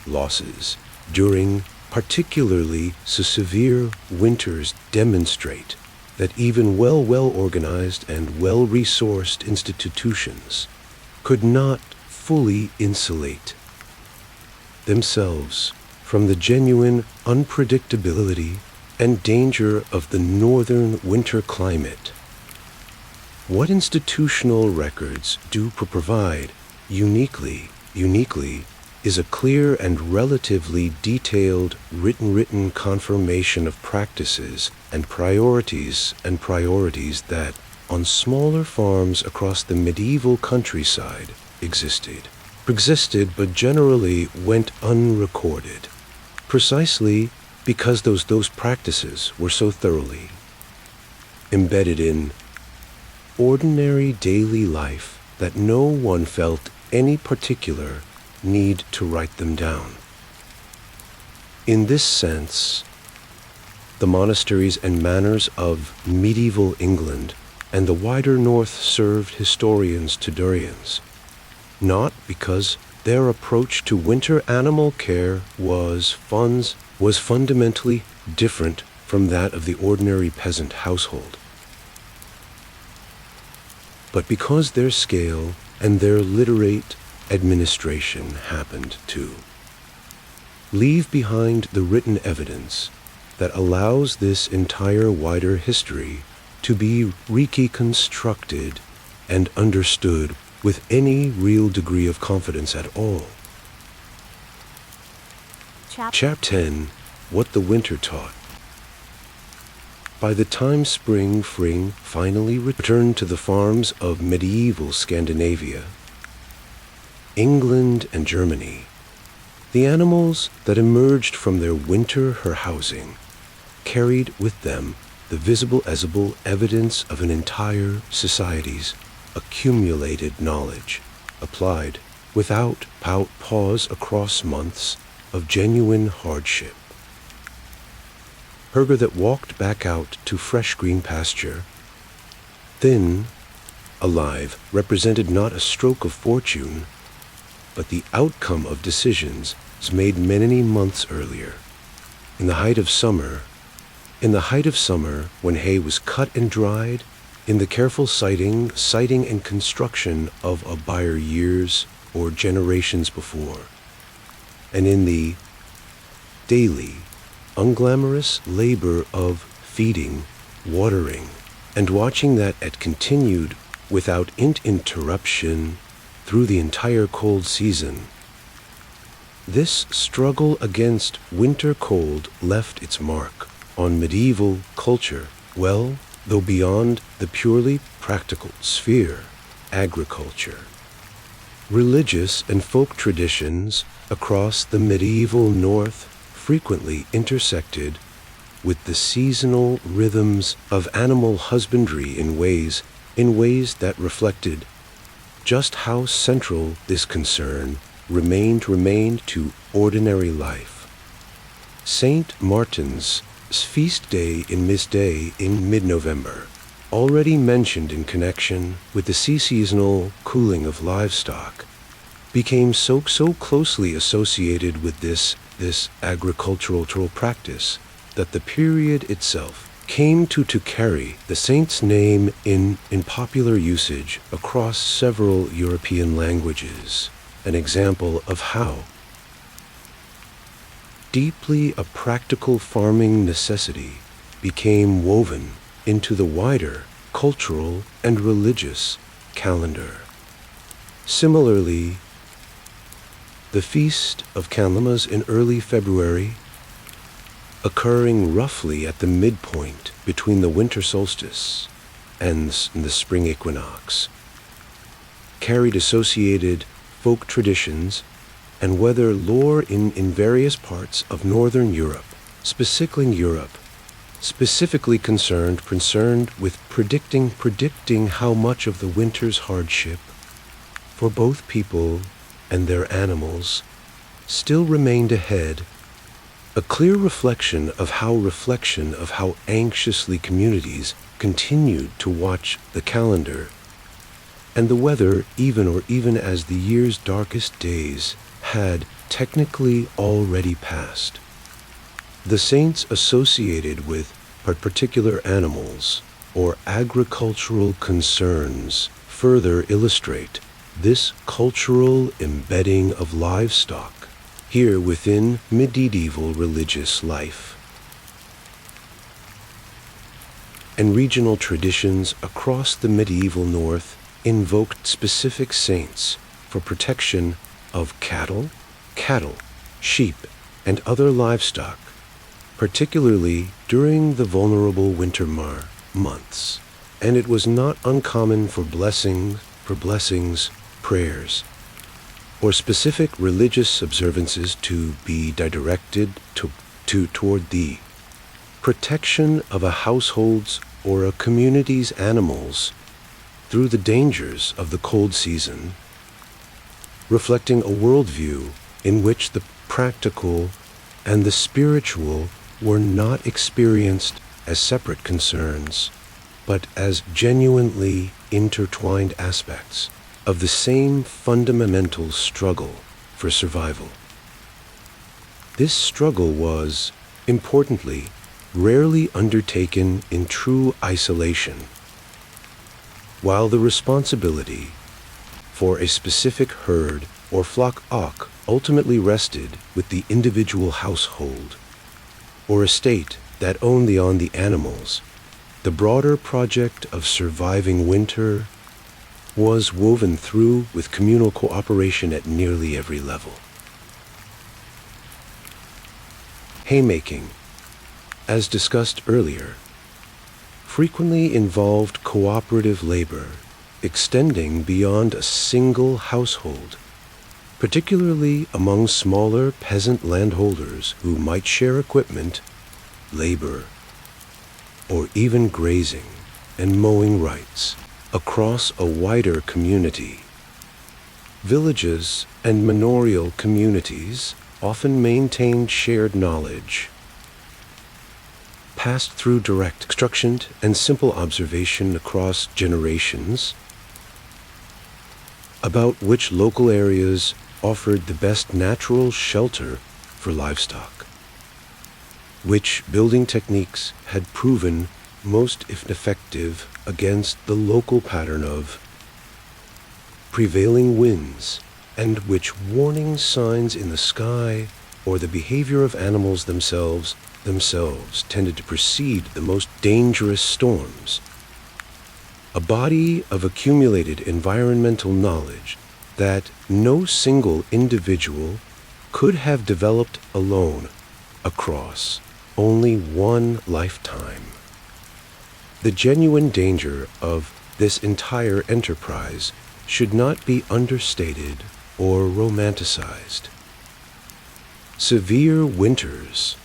losses during particularly severe winters demonstrate that even well-organized and well-resourced institutions could not fully insulate themselves from the genuine unpredictability and danger of the northern winter climate. What institutional records do provide uniquely is a clear and relatively detailed written confirmation of practices and priorities that, on smaller farms across the medieval countryside, existed but generally went unrecorded, precisely because those practices were so thoroughly embedded in ordinary daily life that no one felt any particular need to write them down. In this sense, the monasteries and manors of medieval England and the wider north served historians to Durians, not because their approach to winter animal care was fundamentally different from that of the ordinary peasant household, but because their scale and their literate administration happened to leave behind the written evidence that allows this entire wider history to be reconstructed and understood with any real degree of confidence at all. Chapter 10, What the Winter Taught. By the time spring finally returned to the farms of medieval Scandinavia, England and Germany, the animals that emerged from their winter housing carried with them the visible evidence of an entire society's accumulated knowledge, applied without pause across months of genuine hardship. Herger that walked back out to fresh green pasture, thin, alive, represented not a stroke of fortune, but the outcome of decisions made many months earlier, in the height of summer, when hay was cut and dried, in the careful sighting and construction of a byre years or generations before, and in the daily, unglamorous labor of feeding, watering, and watching that it continued without interruption through the entire cold season. This struggle against winter cold left its mark on medieval culture, though beyond the purely practical sphere, agriculture. Religious and folk traditions across the medieval North frequently intersected with the seasonal rhythms of animal husbandry in ways that reflected just how central this concern remained to ordinary life. St. Martin's feast day in mid-November, already mentioned in connection with the seasonal cooling of livestock, became so closely associated with this agricultural practice that the period itself came to carry the saint's name in popular usage across several European languages, an example of how deeply a practical farming necessity became woven into the wider cultural and religious calendar. Similarly, the Feast of Candlemas in early February, occurring roughly at the midpoint between the winter solstice and the spring equinox, carried associated folk traditions and weather lore in various parts of northern Europe, specifically concerned with predicting how much of the winter's hardship for both people and their animals still remained ahead. A clear reflection of how anxiously communities continued to watch the calendar and the weather even as the year's darkest days had technically already passed. The saints associated with particular animals or agricultural concerns further illustrate this cultural embedding of livestock here within medieval religious life. And regional traditions across the medieval North invoked specific saints for protection of cattle, sheep, and other livestock, particularly during the vulnerable winter months. And it was not uncommon for blessings, prayers, or specific religious observances to be directed toward the protection of a household's or a community's animals through the dangers of the cold season, reflecting a worldview in which the practical and the spiritual were not experienced as separate concerns, but as genuinely intertwined aspects of the same fundamental struggle for survival. This struggle was, importantly, rarely undertaken in true isolation, while the responsibility for a specific herd or flock ultimately rested with the individual household or estate that owned the animals. The broader project of surviving winter was woven through with communal cooperation at nearly every level. Haymaking, as discussed earlier, frequently involved cooperative labor extending beyond a single household, particularly among smaller peasant landholders who might share equipment, labor, or even grazing and mowing rights across a wider community. Villages and manorial communities often maintained shared knowledge, passed through direct instruction and simple observation across generations, about which local areas offered the best natural shelter for livestock, which building techniques had proven most effective against the local pattern of prevailing winds, and which warning signs in the sky or the behavior of animals themselves tended to precede the most dangerous storms. A body of accumulated environmental knowledge that no single individual could have developed alone across only one lifetime. The genuine danger of this entire enterprise should not be understated or romanticized. Severe winters,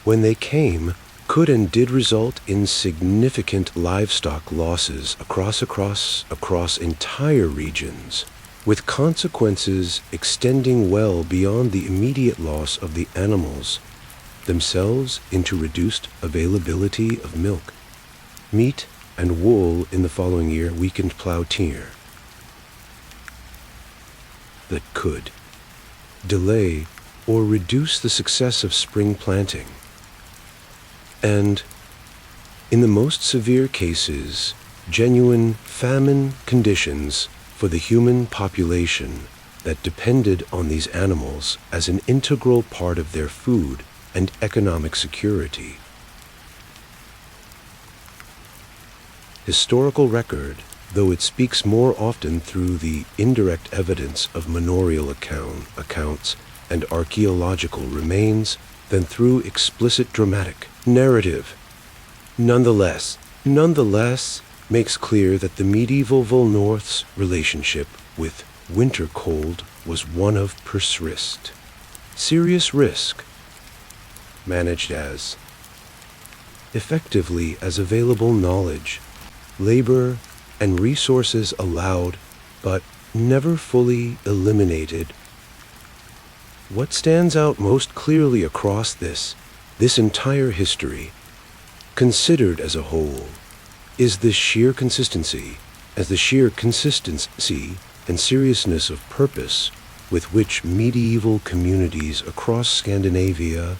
when they came, could and did result in significant livestock losses across entire regions, with consequences extending well beyond the immediate loss of the animals themselves into reduced availability of milk, meat, and wool in the following year, weakened plow tier that could delay or reduce the success of spring planting. And In the most severe cases, genuine famine conditions for the human population that depended on these animals as an integral part of their food and economic security. Historical record, though it speaks more often through the indirect evidence of manorial accounts and archaeological remains than through explicit dramatic narrative, nonetheless makes clear that the medieval North's relationship with winter cold was one of persist, serious risk, managed as effectively as available knowledge, labor, and resources allowed, but never fully eliminated. What stands out most clearly across this entire history, considered as a whole, is the sheer consistency and seriousness of purpose with which medieval communities across Scandinavia,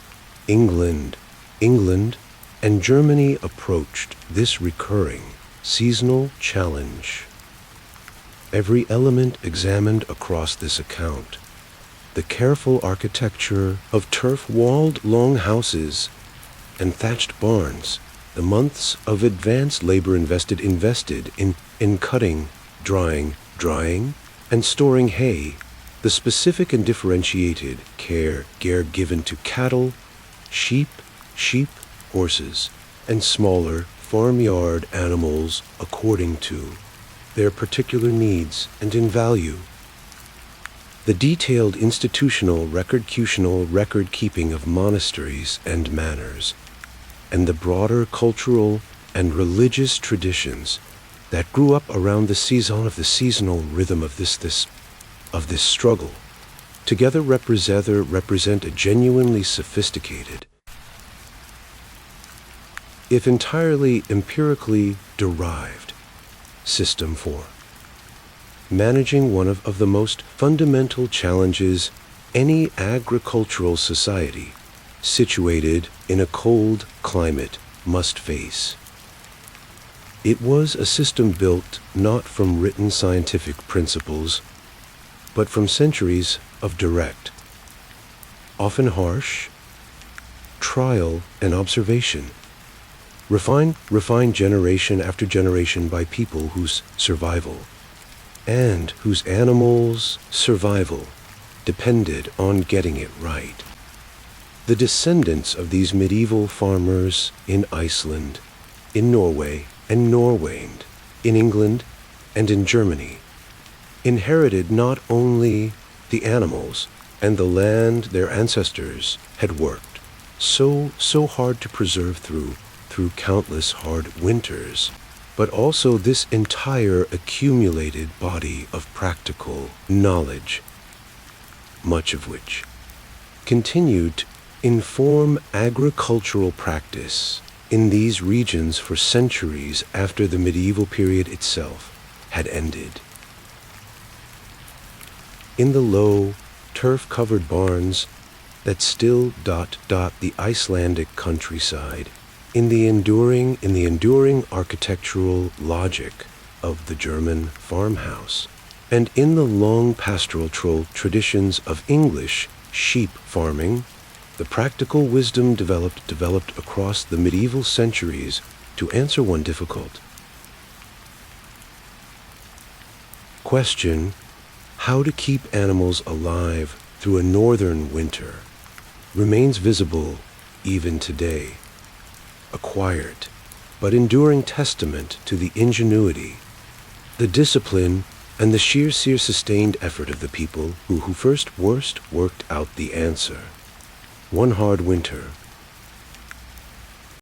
England, and Germany approached this recurring seasonal challenge. Every element examined across this account, the careful architecture of turf-walled longhouses and thatched barns, the months of advanced labor invested in cutting, drying, and storing hay, the specific and differentiated care given to cattle, sheep, horses, and smaller farmyard animals according to their particular needs and in value. The detailed institutional record-keeping of monasteries and manors, and the broader cultural and religious traditions that grew up around the seasonal rhythm of this struggle, together represent a genuinely sophisticated, if entirely empirically derived, system for managing one of the most fundamental challenges any agricultural society situated in a cold climate must face. It was a system built not from written scientific principles, but from centuries of direct, often harsh, trial and observation, refined generation after generation by people whose survival and whose animals' survival depended on getting it right. The descendants of these medieval farmers in Iceland, in Norway and Norwayed, in England and in Germany, inherited not only the animals and the land their ancestors had worked so hard to preserve through countless hard winters, but also this entire accumulated body of practical knowledge, much of which continued to inform agricultural practice in these regions for centuries after the medieval period itself had ended. In the low, turf-covered barns that still dot the Icelandic countryside, in the enduring architectural logic of the German farmhouse, and in the long pastoral traditions of English sheep farming, the practical wisdom developed across the medieval centuries to answer one difficult question: how to keep animals alive through a northern winter, remains visible even today, a quiet but enduring testament to the ingenuity, the discipline, and the sheer sustained effort of the people who first worked out the answer. One hard winter,